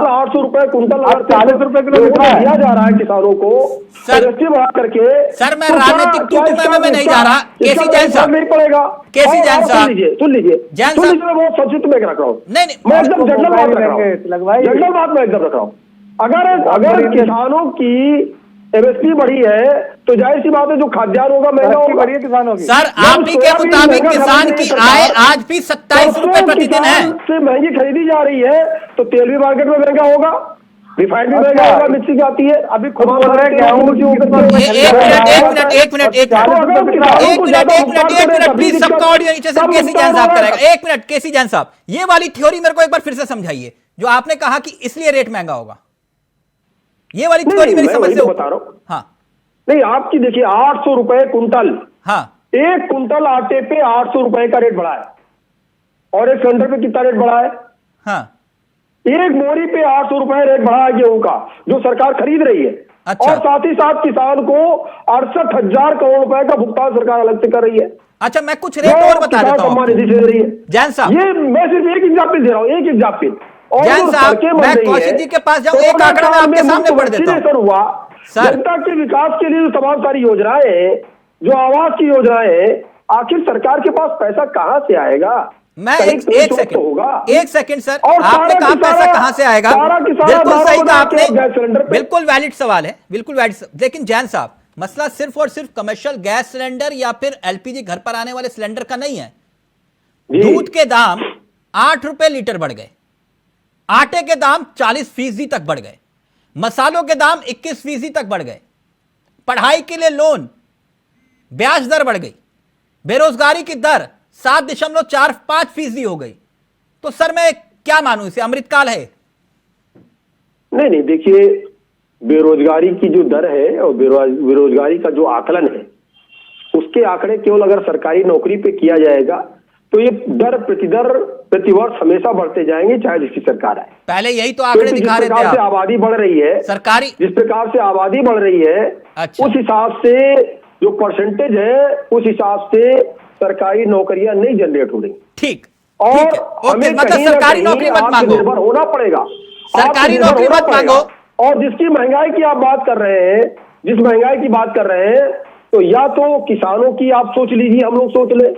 800 रुपए कुंटल, 40 रुपए किलो दिया जा रहा है किसानों को बढ़ा करके। सर मैं राजनीतिक तूतू में नहीं जा रहा। केसी जैन साहब नहीं पड़ेगा। केसी जैन साहब सुन लीजिए जैन साहब, मैं बहुत संक्षिप्त में रख रहा हूँ, नहीं मैं एकदम जनरल बात रख रहा हूँ, जनरल बात मैं एकदम रख रहा हूँ। अगर किसानों की एमएसपी बढ़ी है तो जाहिर सी बात है जो खाद्यान्न होगा महंगा होगा किसानों की। सर आप ही के मुताबिक किसान की आय आज भी 27 रुपए प्रतिदिन है, से महंगी खरीदी जा रही है तो तेल भी मार्केट में महंगा होगा, रिफाइंड भी महंगा होगा, मिक्सी जाती है। अभी खुद बोल रहे हैं प्लीज सबका ऑडियो नीचे से केसी जैन साहब करेगा। 1 मिनट केसी जैन साहब, ये वाली थ्योरी मेरे को एक बार फिर से समझाइए जो आपने कहा कि इसलिए रेट महंगा होगा। ये वाली थ्योरी मेरी समझ से बता रहा हूँ। हाँ नहीं आपकी देखिए 800 रुपए कुंटल, हाँ 1 कुंटल आटे पे 800 रुपए का रेट बढ़ा है और एक सिलेंडर पे कितना रेट बढ़ा है? हाँ 1 बोरी पे 800 रुपए रेट बढ़ा है गेहूं का जो सरकार खरीद रही है। अच्छा। और साथ ही साथ किसान को 68,000 करोड़ रुपए का भुगतान सरकार अलग से कर रही है। अच्छा मैं कुछ रेट और बता देता हूँ जैन साहब, ये मैं सिर्फ एक एग्जाम्पल दे रहा हूँ, एक एग्जाम्पल। जैन साहब मैं कौशिक जी के पास जाऊं, एक आंकड़ा मैं आपके सामने पढ़ देता हूं। हुआ जनता के विकास के लिए तमाम सारी योजनाएं, जो आवास की योजनाएं, आखिर सरकार के पास पैसा कहां से आएगा? मैं एक सेकंड सर, आपने कहा पैसा कहां से आएगा, बिल्कुल सही कहा आपने, बिल्कुल वैलिड सवाल है, बिल्कुल वैलिड। लेकिन जैन साहब मसला सिर्फ और सिर्फ कमर्शियल गैस सिलेंडर या फिर एलपीजी घर पर आने वाले सिलेंडर का नहीं है। दूध के दाम 8 रुपए लीटर बढ़ गए, आटे के दाम 40% तक बढ़ गए, मसालों के दाम 21% तक बढ़ गए, पढ़ाई के लिए लोन ब्याज दर बढ़ गई, बेरोजगारी की दर 7.45% हो गई। तो सर मैं क्या मानूं, इसे अमृतकाल है? नहीं देखिए बेरोजगारी की जो दर है और बेरोजगारी का जो आकलन है उसके आंकड़े केवल अगर सरकारी नौकरी पे किया जाएगा तो ये दर प्रतिवर्ष हमेशा बढ़ते जाएंगे चाहे जिसकी सरकार आए। पहले यही तो आंकड़े दिखा रहे थे। जिस प्रकार से आबादी बढ़ रही है सरकारी, जिस प्रकार से आबादी बढ़ रही है अच्छा। उस हिसाब से जो परसेंटेज है उस हिसाब से सरकारी नौकरियां नहीं जनरेट हो रही। ठीक और हमें मतलब सरकारी नौकरी मत मांगो, निर्भर होना पड़ेगा। सरकारी नौकरी मत मांगो, और जिसकी महंगाई की आप बात कर रहे हैं, जिस महंगाई की बात कर रहे हैं, तो या तो किसानों की आप सोच लीजिए, हम लोग सोच ले,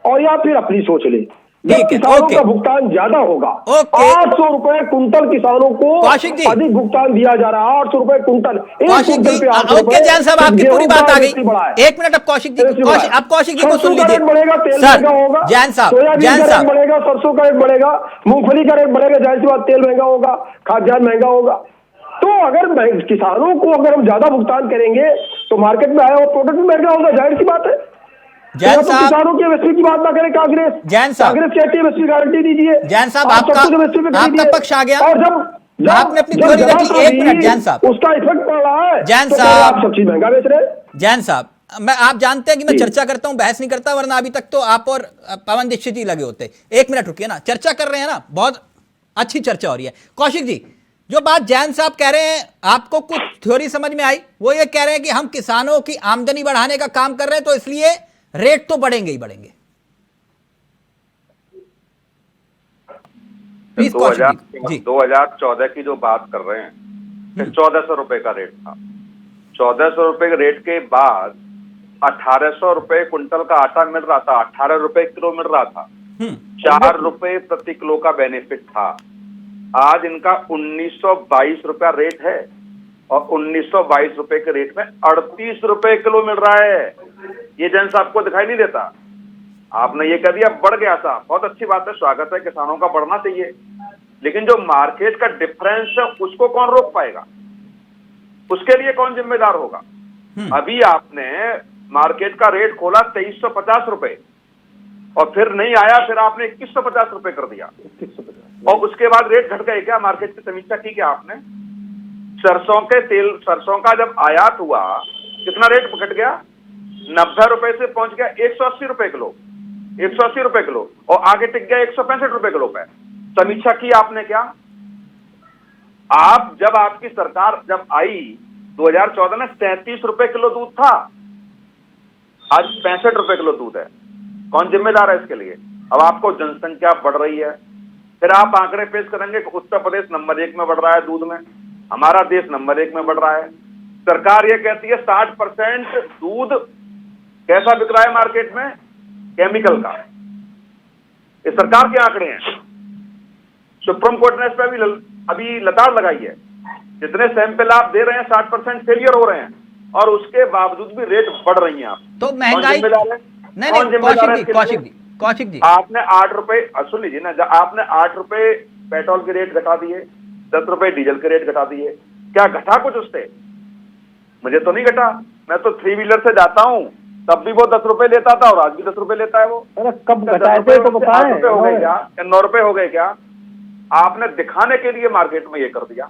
और या फिर अपनी सोच ले। जब किसानों का भुगतान ज्यादा होगा, 800 रुपए कुंटल किसानों को अधिक भुगतान दिया जा रहा है, 800 रुपए कुंटल। कौशिक जी, ओके जैन साहब, आपकी पूरी बात आ गई। एक मिनट, अब कौशिक जी, आप कौशिक जी को सुन लीजिए। बढ़ेगा, तेल महंगा होगा, जैन साहब, सोयाबीन का रेट बढ़ेगा, सरसों का रेट बढ़ेगा, मूंगफली का रेट बढ़ेगा, जाहिर सी बात तेल महंगा होगा, खाद्यान्न महंगा होगा। तो अगर किसानों को अगर हम ज्यादा भुगतान करेंगे तो मार्केट में आया हुआ प्रोडक्ट भी महंगा होगा, जाहिर सी बात है। जैन साहब, किसानों की एमएसपी की बात ना करें कांग्रेस। जैन साहब, कांग्रेस कहती है एमएसपी गारंटी दीजिए। जैन साहब, आपका पक्ष आ गया और जब आपने अपनी थ्योरी रखी। एक मिनट जैन साहब, उसका इफेक्ट पड़ रहा है। जैन तो साहब, आप सब चीज महंगा बेच रहे हैं। जैन साहब, आप जानते हैं कि मैं चर्चा करता हूं, बहस नहीं करता, वरना अभी तक तो आप और पवन दीक्षित ही लगे होते। एक मिनट रुकिए ना, चर्चा कर रहे हैं ना, बहुत अच्छी चर्चा हो रही है। कौशिक जी, जो बात जैन साहब कह रहे हैं, आपको कुछ थ्योरी समझ में आई? वो ये कह रहे हैं कि हम किसानों की आमदनी बढ़ाने का काम कर रहे हैं, तो इसलिए रेट तो बढ़ेंगे ही बढ़ेंगे। 2014 की जो बात कर रहे हैं, 1400 रुपए का रेट था। 1400 रुपए के रेट के बाद 1800 रुपए कुंटल का आटा मिल रहा था, 18 रुपए किलो मिल रहा था, 4 रुपए प्रति किलो का बेनिफिट था। आज इनका 1922 रुपया रेट है, और 1922 रुपए के रेट में 38 रुपए किलो मिल रहा है। ये जन साहब को दिखाई नहीं देता? आपने ये कह दिया बढ़ गया था, बहुत अच्छी बात है, स्वागत है, किसानों का बढ़ना चाहिए, लेकिन जो मार्केट का डिफरेंस है उसको कौन रोक पाएगा? उसके लिए कौन जिम्मेदार होगा? अभी आपने मार्केट का रेट खोला 2350 रुपए, और फिर नहीं आया, फिर आपने 2150 रुपए कर दिया, और उसके बाद रेट घट गए क्या? मार्केट की समीक्षा की क्या आपने? सरसों के तेल, सरसों का जब आयात हुआ कितना रेट घट गया? 90 रुपए से पहुंच गया 180 रुपए किलो, 180 रुपए किलो, और आगे टिक गया 165 रुपए किलो पे। समीक्षा की आपने क्या? आप जब आपकी सरकार जब आई 2014 में 37 रुपए किलो दूध था, आज 65 रुपए किलो दूध है। कौन जिम्मेदार है इसके लिए? अब आपको जनसंख्या बढ़ रही है, फिर आप आंकड़े पेश करेंगे कि उत्तर प्रदेश नंबर 1 में बढ़ रहा है दूध में, हमारा देश नंबर 1 में बढ़ रहा है। सरकार ये कहती है 60% दूध कैसा बिक रहा है मार्केट में? केमिकल का। ये सरकार के आंकड़े हैं। सुप्रीम कोर्ट ने इस पर अभी लताड़ लगाई है। जितने सैंपल आप दे रहे हैं 60% फेलियर हो रहे हैं, और उसके बावजूद भी रेट बढ़ रही हैं। आप तो महंगाई कौशिक जी, आपने 8 रुपए, सुन लीजिए ना, आपने 8 रुपए पेट्रोल के रेट घटा दिए, 10 रुपए डीजल के रेट घटा दिए, क्या घटा कुछ उससे? मुझे तो नहीं घटा। मैं तो 3 व्हीलर से जाता हूँ, तब भी वो 10 रुपए लेता था, और आज भी 10 रुपए लेता है वो। कब घटाए थे तो बताएं। 8 रुपए हो गए क्या? 9 रुपए हो गए क्या? आपने दिखाने के लिए मार्केट में ये कर दिया,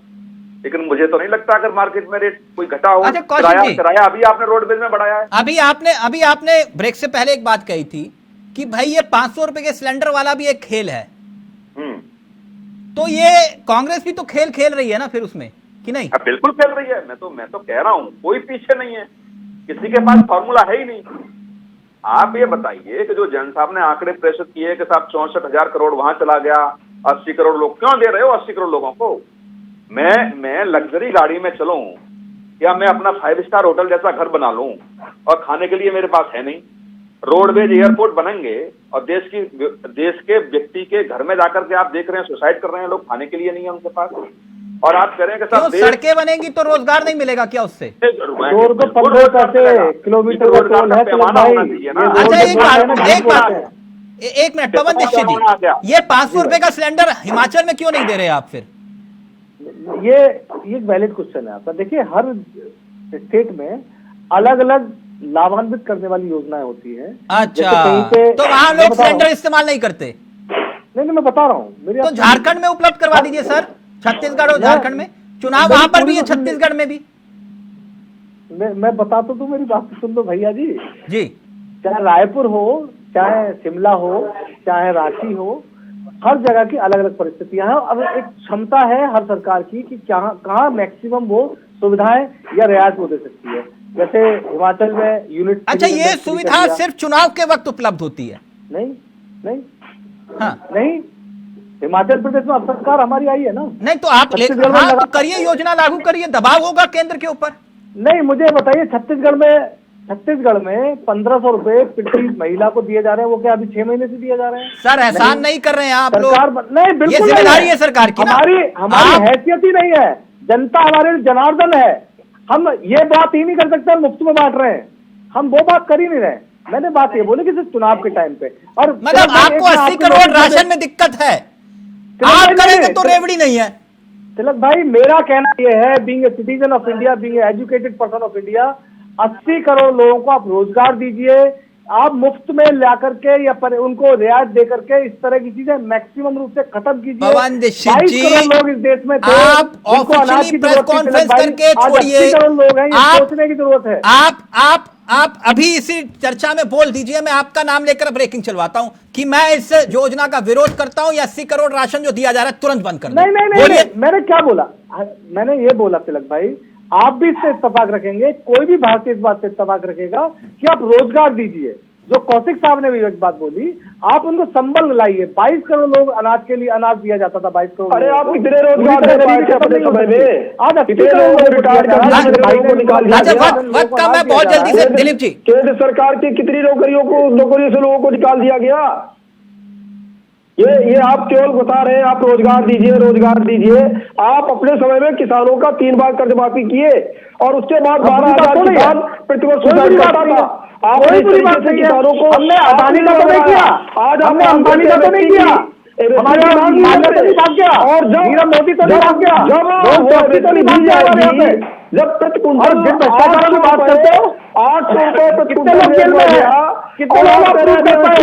लेकिन मुझे तो नहीं लगता अगर मार्केट में रेट कोई घटा हो। अच्छा, किराया अभी आपने रोडवेज में बढ़ाया है। अभी आपने ब्रेक से पहले एक बात कही थी कि भाई ये 500 रुपए के सिलेंडर वाला भी एक खेल है। तो ये कांग्रेस भी तो खेल रही है ना फिर उसमें, कि नहीं? बिल्कुल खेल रही है। मैं तो कह रहा हूं, कोई पीछे नहीं है, किसी के पास फॉर्मूला है ही नहीं। आप ये बताइए कि जो जैन साहब ने आंकड़े प्रेषित किए कि साहब 64,000 करोड़ वहां चला गया, 80 करोड़ लोग क्यों दे रहे हो? 80 करोड़ लोगों को मैं लग्जरी गाड़ी में चलूं, या मैं अपना 5 स्टार होटल जैसा घर बना लूं, और खाने के लिए मेरे पास है नहीं। रोडवेज एयरपोर्ट बनेंगे, और देश के व्यक्ति के घर में जाकर के आप देख रहे हैं सुसाइड कर रहे हैं लोग, खाने के लिए नहीं है उनके पास। और आप कह रहे हैं कि साहब सड़कें बनेंगी तो रोजगार नहीं मिलेगा क्या उससे? किलोमीटर एक मिनट पवन दीक्षित जी, ये 500 रुपए का सिलेंडर हिमाचल में क्यों नहीं दे रहे आप फिर? ये एक वैलिड क्वेश्चन है आपका। देखिए, हर स्टेट में अलग अलग लाभान्वित करने वाली योजनाएं होती हैं। अच्छा, तो वहां लोग सिलेंडर इस्तेमाल नहीं करते? नहीं, मैं बता रहा हूँ। तो झारखंड में उपलब्ध करवा दीजिए सर, छत्तीसगढ़ और झारखंड में चुनाव वहां पर भी है, छत्तीसगढ़ में भी। मैं बता तो दूं, मेरी बात सुन लो भैया जी। चाहे रायपुर हो, चाहे शिमला हो, चाहे रांची हो, हर जगह की अलग अलग परिस्थितियां हैं। अब एक क्षमता है हर सरकार की कि कहाँ मैक्सिमम वो सुविधाएं या रियायत वो दे सकती है। जैसे हिमाचल में यूनिट। अच्छा, ये सुविधा सिर्फ चुनाव के वक्त उपलब्ध होती है? नहीं, हाँ, नहीं, हिमाचल प्रदेश में अब सरकार हमारी आई है ना। नहीं तो आप हाँ, तो करिए, योजना लागू करिए, दबाव होगा केंद्र के ऊपर। नहीं, मुझे बताइए, छत्तीसगढ़ में 1500 रुपए प्रति महिला को दिए जा रहे हैं, वो क्या अभी 6 महीने से दिए जा रहे हैं? सर एहसान नहीं कर रहे हैं आप लोग। नहीं, बिल्कुल ये जिम्मेदारी है सरकार की। हमारी हैसियत ही नहीं है, जनता हमारे जनार्दन है। हम ये बात ही नहीं कर सकते मुफ्त में बांट रहे हैं, हम वो बात कर ही नहीं रहे। मैंने बात ये बोली कि सिर्फ चुनाव के टाइम पे, और मतलब आपको 80 करोड़ राशन में दिक्कत है, आप करेंगे तो रेवड़ी नहीं है। तिलक भाई, मेरा कहना यह है, being a citizen of India, being a educated person of India, 80 crore लोगों को आप रोजगार दीजिए, आप मुफ्त में ला करके या उनको रियायत दे करके इस तरह की चीजें मैक्सिमम रूप से खत्म कीजिए। 22 करोड़ लोग इस देश में थे, आप ऑफिशियली प्रेस कॉन्फ्रेंस करके छोड़िए, 80 करोड़ लोग हैं, ये सोचने की जरूरत है। आप अभी इसी चर्चा में बोल दीजिए, मैं आपका नाम लेकर ब्रेकिंग चलवाता हूं कि मैं इस योजना का विरोध करता हूं, या 80 करोड़ राशन जो दिया जा रहा है तुरंत बंद कर दो। नहीं, मैंने क्या बोला? मैंने ये बोला तिलक भाई, आप भी इससे इत्तेफाक रखेंगे, कोई भी भारतीय इस बात से इत्तेफाक रखेगा कि आप रोजगार दीजिए। जो कौशिक साहब ने भी एक बात बोली, आप उनको संबल लाइए। 22 करोड़ लोग अनाज के लिए अनाज दिया जाता था, 22 करोड़। अरे आप कितने रोजगार दे पाए थे अपने समय में? आज 80 करोड़ रिटायर्ड वक्त कम है, बहुत जल्दी से दिलीप जी। केंद्र सरकार की कितनी नौकरियों से लोगों को निकाल दिया गया? ये आप केवल बता रहे हैं आप रोजगार दीजिए। आप अपने समय में किसानों का 3 बार कर्ज माफी किए और उसके बाद 12,000 किसान प्रतिवर्ष करता था। आपने किसानों को, हमने अदानी का तो नहीं किया, आज हमने अंबानी का तो नहीं किया, हमारे भाग गया, और जब मोदी तो नहीं भाग गया, जब भ्रष्टाचार की बात करते हो 800 रुपए कितने लोग जेल में है, कितने लोग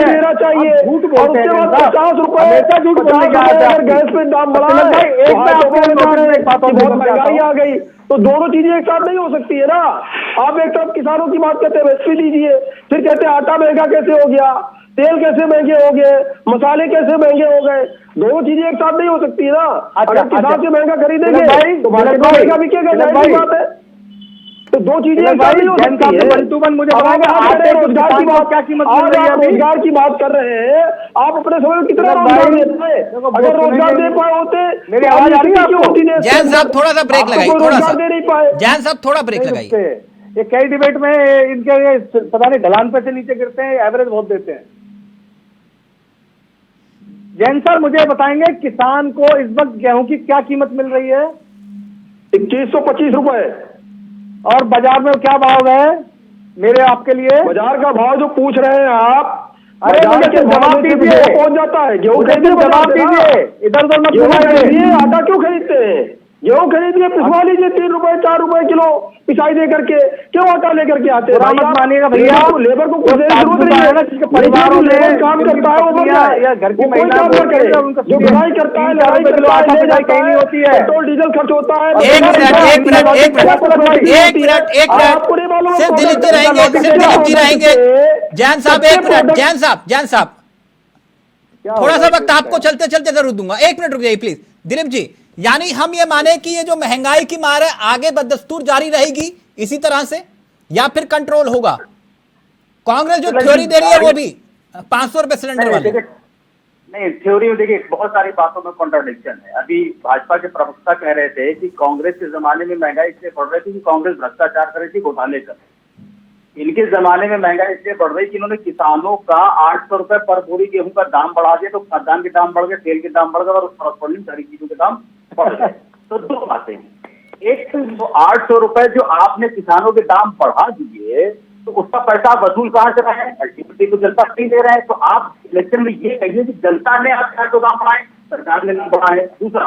देना चाहिए, झूठ बोलते हैं, 50 रुपए हमेशा झूठ बोलने के आते हैं। गैस पे दाम बढ़ा है, बहुत महंगाई आ गई, तो दोनों चीजें एक साथ नहीं हो सकती है ना। आप एक तरफ किसानों की बात करते हैं, एमएसपी दीजिए, फिर कहते हैं आटा महंगा कैसे हो गया, तेल कैसे महंगे हो गए, मसाले कैसे महंगे हो गए। दोनों चीजें एक साथ नहीं हो सकती है ना। अगर किसान से महंगा खरीदेंगे तो मार्केट में महंगा बिकेगा, जाहिर बात है। तो दो चीजें एक साथ नहीं हो सकती है। मुझे रोजगार की बात, क्या कीमत रोजगार की बात कर रहे हैं आप, अपने समय में कितना रोजगार देते थे? अगर रोजगार दे पाए होते, मेरी आवाज आ रही है? जैन साहब थोड़ा सा ब्रेक लगाइए, थोड़ा सा दे नहीं पाए। जैन साहब थोड़ा ब्रेक लगाइए। ये कई डिबेट में इनके पता नहीं ढलान पे से नीचे गिरते हैं, एवरेज बहुत देते हैं। जैन सर मुझे बताएंगे, किसान को इस वक्त गेहूं की क्या कीमत मिल रही है? 2125 रुपए। और बाजार में क्या भाव है मेरे आपके लिए? बाजार का भाव जो पूछ रहे हैं आप, अरे मुझे जवाब दीजिए, पहुंच जाता है। गेहूं जवाब दीजिए, इधर उधर मत घुमाइए। आटा क्यों खरीदते हैं? गेहूं खरीदिए, पिसवा लीजिए 3 रुपए 4 रुपए किलो पिसाई दे करके, क्यों आटा लेकर के आते हैं? मानिएगा भैया, लेबर को कुछ जरूरत नहीं है ना, जिसके परिवारों में काम करता है वो या घर की महिला काम न करे, जो बुराई करता है, लड़ाई करता है, कहीं नहीं होती है, पेट्रोल डीजल खर्च होता है। एक मिनट सिर्फ दिलीप जी रहेंगे। जैन साहब एक मिनट, जैन साहब थोड़ा सा वक्त आपको चलते चलते जरूर दूंगा, 1 मिनट रुक जाइए प्लीज। दिलीप जी, यानी हम ये माने कि ये जो महंगाई की मार है आगे बदस्तूर जारी रहेगी इसी तरह से, या फिर कंट्रोल होगा? कांग्रेस जो थ्योरी दे रही है वो भी 500 रुपए सिलेंडर वाले। नहीं, थ्योरी में देखिए बहुत सारी बातों में कॉन्ट्राडिक्शन है। अभी भाजपा के प्रवक्ता कह रहे थे कि कांग्रेस के जमाने में महंगाई इसलिए बढ़ रही थी कि कांग्रेस भ्रष्टाचार कर रही थी, घोटाले कर रही थी। इनके जमाने में महंगाई इसलिए बढ़ रही कि इन्होंने किसानों का 800 रुपए पर बोरी गेहूं का दाम बढ़ा दिया, तो खाद्यान्न के दाम बढ़ गए, तेल के दाम बढ़ गए और कॉरस्पॉन्डिंग सारी चीजों के दाम बढ़ गए। तो 2 बातें, एक तो 800 रुपए जो आपने किसानों के दाम बढ़ा दिए, तो उसका पैसा वसूल कहां से रहे हैं? अल्टीमेटली तो जनता नहीं दे रहे हैं। तो आप इलेक्शन में ये कहिए कि जनता ने आपके जो दाम बढ़ाए, सरकार ने नहीं बढ़ाए। दूसरा,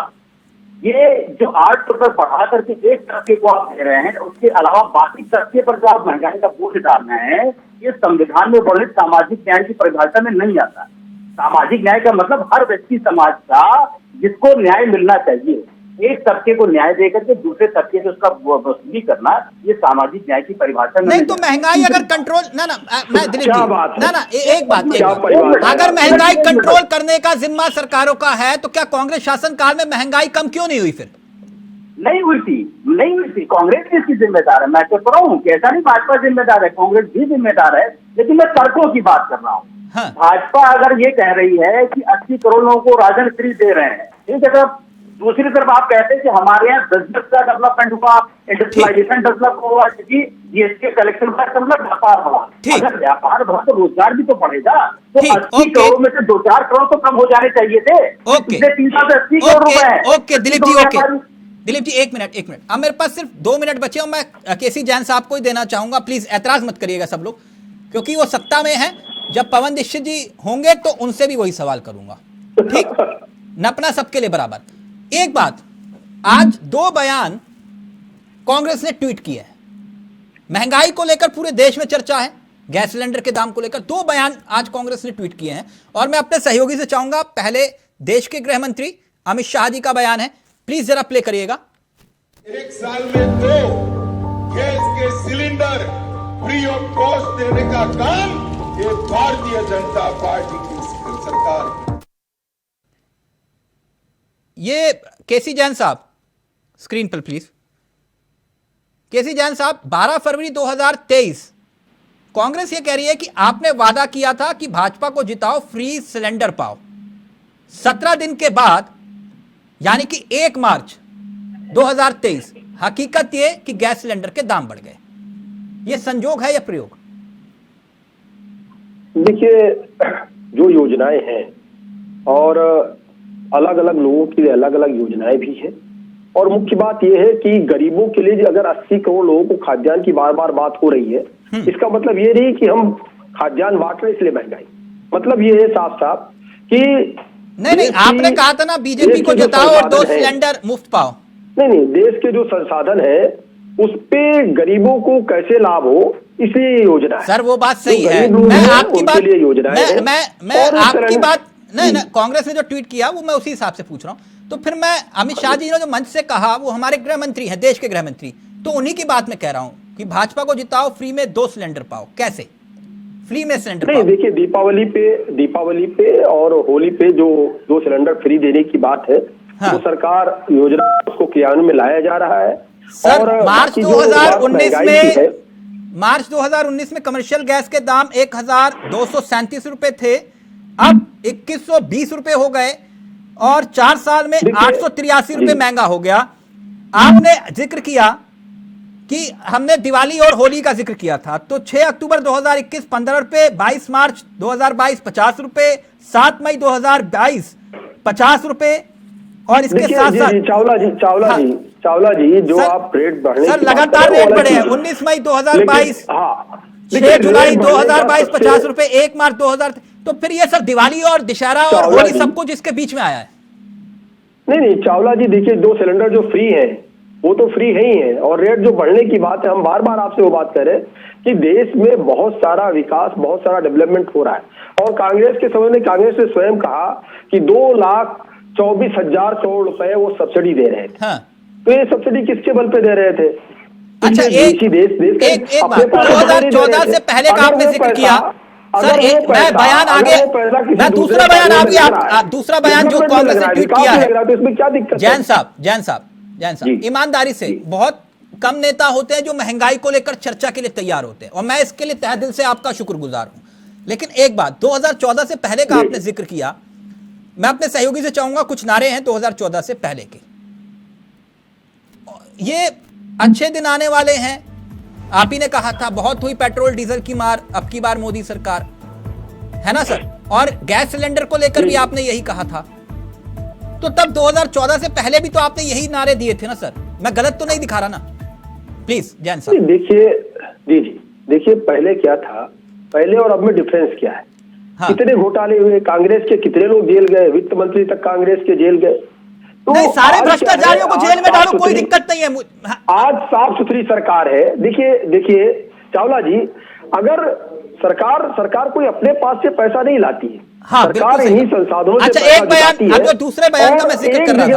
ये जो 800 रुपए बढ़ा करके एक तबके को आप दे रहे हैं, उसके अलावा बाकी तबके पर जो आप महंगाई का बोझ डाल रहे हैं, ये संविधान में वर्णित सामाजिक न्याय की परिभाषा में नहीं आता। सामाजिक न्याय का मतलब हर व्यक्ति समाज का जिसको न्याय मिलना चाहिए, एक तबके को न्याय देकर के दूसरे तबके से उसका वसूली करना, ये सामाजिक न्याय की परिभाषा में नहीं। तो महंगाई अगर कंट्रोल मैं दिलीप जी एक बात, अगर महंगाई कंट्रोल करने का जिम्मा सरकारों का है तो क्या कांग्रेस शासन काल में महंगाई कम क्यों नहीं हुई? फिर नहीं हुई थी। कांग्रेस भी इसकी जिम्मेदार है। मैं तो कह रहा हूँ कि ऐसा नहीं भाजपा जिम्मेदार है, कांग्रेस भी जिम्मेदार है, लेकिन मैं तर्कों की बात कर रहा हूँ। हाँ। भाजपा अगर ये कह रही है कि 80 करोड़ लोगों को राशन फ्री दे रहे हैं, ठीक है, अगर दूसरी तरफ आप कहते हैं कि हमारे यहाँ 10 का डेवलपमेंट हुआ, इंडस्ट्रियलाइजेशन डेवलप हुआ, क्योंकि जीएसटी कलेक्शन का मतलब व्यापार बढ़ा। अगर व्यापार बढ़ा तो रोजगार भी तो बढ़ेगा। तो 80 करोड़ में से 2-4 करोड़ तो कम हो जाने चाहिए थे। पिछले 3 साल से 80 करोड़ रुपए हैं। ओके दिलीप जी, ओके दिलीप जी, एक मिनट। अब मेरे पास सिर्फ 2 मिनट बचे और मैं केसी जैन साहब को ही देना चाहूंगा। प्लीज ऐतराज मत करिएगा सब लोग, क्योंकि वो सत्ता में है। जब पवन दीक्षित जी होंगे तो उनसे भी वही सवाल करूंगा, ठीक? नपना सबके लिए बराबर। एक बात, आज 2 बयान कांग्रेस ने ट्वीट किए हैं। महंगाई को लेकर पूरे देश में चर्चा है, गैस सिलेंडर के दाम को लेकर 2 बयान आज कांग्रेस ने ट्वीट किए हैं। और मैं अपने सहयोगी से चाहूंगा, पहले देश के गृह मंत्री अमित शाह जी का बयान है, प्लीज जरा प्ले करिएगा। 1 साल में 2 गैस के सिलेंडर फ्री ऑफ कॉस्ट देने का काम ये भारतीय जनता पार्टी की सरकार। ये केसी जैन साहब स्क्रीन पर प्लीज। केसी जैन साहब, 12 फरवरी 2023 कांग्रेस ये कह रही है कि आपने वादा किया था कि भाजपा को जिताओ, फ्री सिलेंडर पाओ। 17 दिन के बाद यानी कि 1 मार्च 2023 हकीकत ये कि गैस सिलेंडर के दाम बढ़ गए। ये संजोग है या प्रयोग? देखिए, जो योजनाएं हैं और अलग अलग लोगों के लिए अलग अलग योजनाएं भी हैं, और मुख्य बात यह है कि गरीबों के लिए अगर 80 करोड़ लोगों को खाद्यान्न की बार बार बात हो रही है, इसका मतलब ये नहीं कि हम खाद्यान्न बांट रहे इसलिए महंगाई। मतलब ये है साफ साफ कि नहीं, आपने कहा था ना बीजेपी को जिताओ और 2 सिलेंडर मुफ्त पाओ। नहीं, देश के जो संसाधन है उस पे गरीबों को कैसे लाभ हो, इसलिए योजना है। सर वो बात सही है, मैं आपकी बात नहीं, कांग्रेस ने जो ट्वीट किया वो मैं उसी हिसाब से पूछ रहा हूं। तो फिर मैं अमित शाह जी ने जो मंच से कहा, वो हमारे गृह मंत्री हैं, देश के गृह मंत्री, तो उन्हीं की बात मैं कह रहा हूं कि भाजपा को जिताओ, फ्री में 2 सिलेंडर पाओ। कैसे फ्री में सिलेंडर? नहीं, देखिए, दीपावली पे और होली पे जो 2 सिलेंडर फ्री देने की बात है, हाँ, वो सरकार योजना उसको क्रियान्वयन में लाया जा रहा है। सर, और मार्च 2019 में कमर्शियल गैस के दाम 1237 रुपए थे, अब 2120 रुपए हो गए और 4 साल में 883 रुपए महंगा हो गया। आपने जिक्र किया कि हमने दिवाली और होली का जिक्र किया था, तो 6 अक्टूबर 2021 15 रुपए, 22 मार्च 2022 50 रुपए, 7 मई 2022 50 रुपए, और इसके साथ साथ चावला जी जो आप रेट बढ़ने, सर लगातार रेट बढ़े हैं। 19 मई 2022, 6 जुलाई 2022 50 रुपए, 1 मार्च 2000। तो फिर ये सर दिवाली और दशहरा और होली सब कुछ इसके बीच में आया है। नहीं चावला जी, देखिए 2 सिलेंडर जो फ्री है वो तो फ्री है ही है, और रेट जो बढ़ने की बात है, हम बार बार आपसे वो बात कर रहे हैं कि देश में बहुत सारा विकास, बहुत सारा डेवलपमेंट हो रहा है। और कांग्रेस के समय में कांग्रेस ने स्वयं कहा कि 2,24,000 करोड़ रुपए वो सब्सिडी दे रहे थे। हाँ। तो ये सब्सिडी किसके बल पे दे रहे थे? अच्छा, एक बात 2014 से पहले का आपने जिक्र किया सर, मैं बयान आगे, मैं दूसरा बयान जो कांग्रेस ने ट्वीट किया है, इसमें क्या दिक्कत? जैन साहब, ईमानदारी से, बहुत कम नेता होते हैं जो महंगाई को लेकर चर्चा के लिए तैयार होते हैं, और मैं इसके लिए तहे दिल से आपका शुक्रगुजार हूं। लेकिन एक बात, 2014 से पहले का आपने जिक्र किया, मैं अपने सहयोगी से चाहूंगा, कुछ नारे हैं 2014 से पहले के, ये अच्छे दिन आने वाले हैं। आप ही ने कहा था बहुत हुई पेट्रोल डीजल की मार, अब की बार मोदी सरकार, है ना सर? और गैस सिलेंडर को लेकर भी आपने यही कहा था। तो तब 2014 से पहले भी तो आपने यही नारे दिए थे ना सर? मैं गलत तो नहीं दिखा रहा ना? प्लीज जैन साहब। देखिए पहले क्या था, पहले और अब में डिफरेंस क्या है? हाँ। कितने घोटाले हुए, कांग्रेस के कितने लोग जेल गए, वित्त मंत्री तक कांग्रेस के जेल गए। तो नहीं, सारे भ्रष्टाचारियों को जेल में डालो, कोई दिक्कत नहीं है। आज साफ सुथरी सरकार है। देखिए चावला जी, अगर सरकार कोई अपने पास से पैसा नहीं लाती है, हाँ, सरकार इन्हीं संसाधनों से अच्छा, एक बयान, अब दूसरे बयान का मैं जिक्र कर रहा था,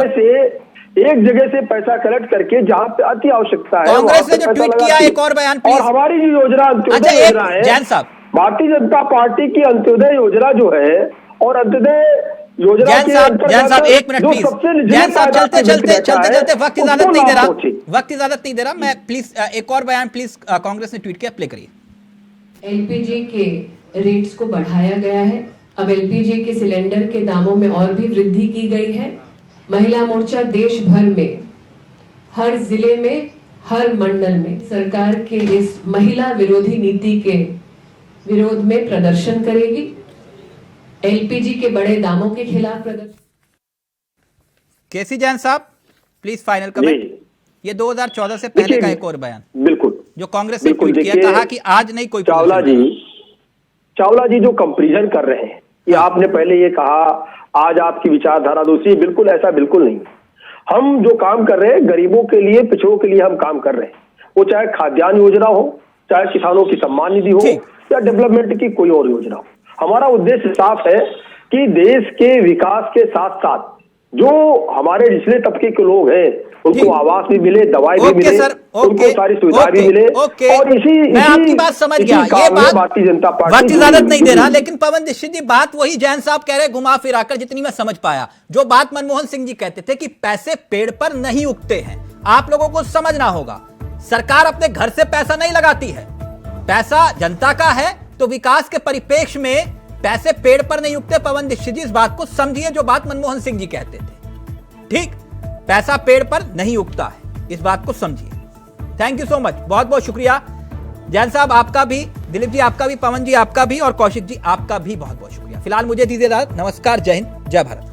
एक जगह से पैसा कलेक्ट करके जहां पे अति आवश्यकता है, कांग्रेस ने जो ट्वीट किया, एक और बयान प्लीज। और हमारी जो योजना अंत्योदय योजना है, जैन साहब, भारतीय जनता पार्टी की अंत्योदय योजना जो है, और अंत्योदय योजना जैन साहब एक मिनट प्लीज, जैन साहब चलते वक्त इजाजत नहीं दे रहा, मैं प्लीज एक और बयान प्लीज कांग्रेस ने ट्वीट किया, प्ले करिए। एलपीजी के रेट्स को बढ़ाया गया है। अब एलपीजी के सिलेंडर के दामों में और भी वृद्धि की गई है। महिला मोर्चा देश भर में, हर जिले में, हर मंडल में सरकार के इस महिला विरोधी नीति के विरोध में प्रदर्शन करेगी। एलपीजी के बड़े दामों के खिलाफ प्रदर्शन। केसी जैन साहब प्लीज फाइनल कमेंट। ये 2014 से पहले का एक और बयान, बिल्कुल, जो कांग्रेस ने ट्वीट किया, कहा कि आज नहीं कोई चावला जी जो कंपैरिजन कर रहे हैं, ये आपने पहले ये कहा आज आपकी विचारधारा दूसरी, बिल्कुल ऐसा बिल्कुल नहीं। हम जो काम कर रहे हैं गरीबों के लिए, पिछड़ों के लिए हम काम कर रहे हैं, वो चाहे खाद्यान्न योजना हो, चाहे किसानों की सम्मान निधि हो, या डेवलपमेंट की कोई और योजना हो। हमारा उद्देश्य साफ है कि देश के विकास के साथ साथ जो हमारे निचले तबके के लोग हैं उनको आवास भी मिले, दवाई भी मिले, उनको सारी सुविधा भी मिले। और इसी मैं आपकी बात समझ गया, ये बात भारतीय जनता पार्टी वक्त इजाजत नहीं दे रहा, लेकिन पवन दीक्षित जी बात वही जैन साहब कह रहे, घुमा फिरा कर, जितनी मैं समझ पाया, जो बात मनमोहन सिंह जी कहते थे कि पैसे पेड़ पर नहीं उगते हैं। आप लोगों को समझना होगा, सरकार अपने घर से पैसा नहीं लगाती है, पैसा जनता का है, तो विकास के परिप्रेक्ष्य में पैसे पेड़ पर नहीं उगते। पवन दीक्षित जी इस बात को समझिए, जो बात मनमोहन सिंह जी कहते थे, ठीक, पैसा पेड़ पर नहीं उगता है, इस बात को समझिए। थैंक यू सो मच, बहुत बहुत शुक्रिया जैन साहब, आपका भी, दिलीप जी आपका भी, पवन जी आपका भी, और कौशिक जी आपका भी बहुत बहुत शुक्रिया। फिलहाल मुझे दीजिए इजाजत, नमस्कार, जय हिंद, जय भारत।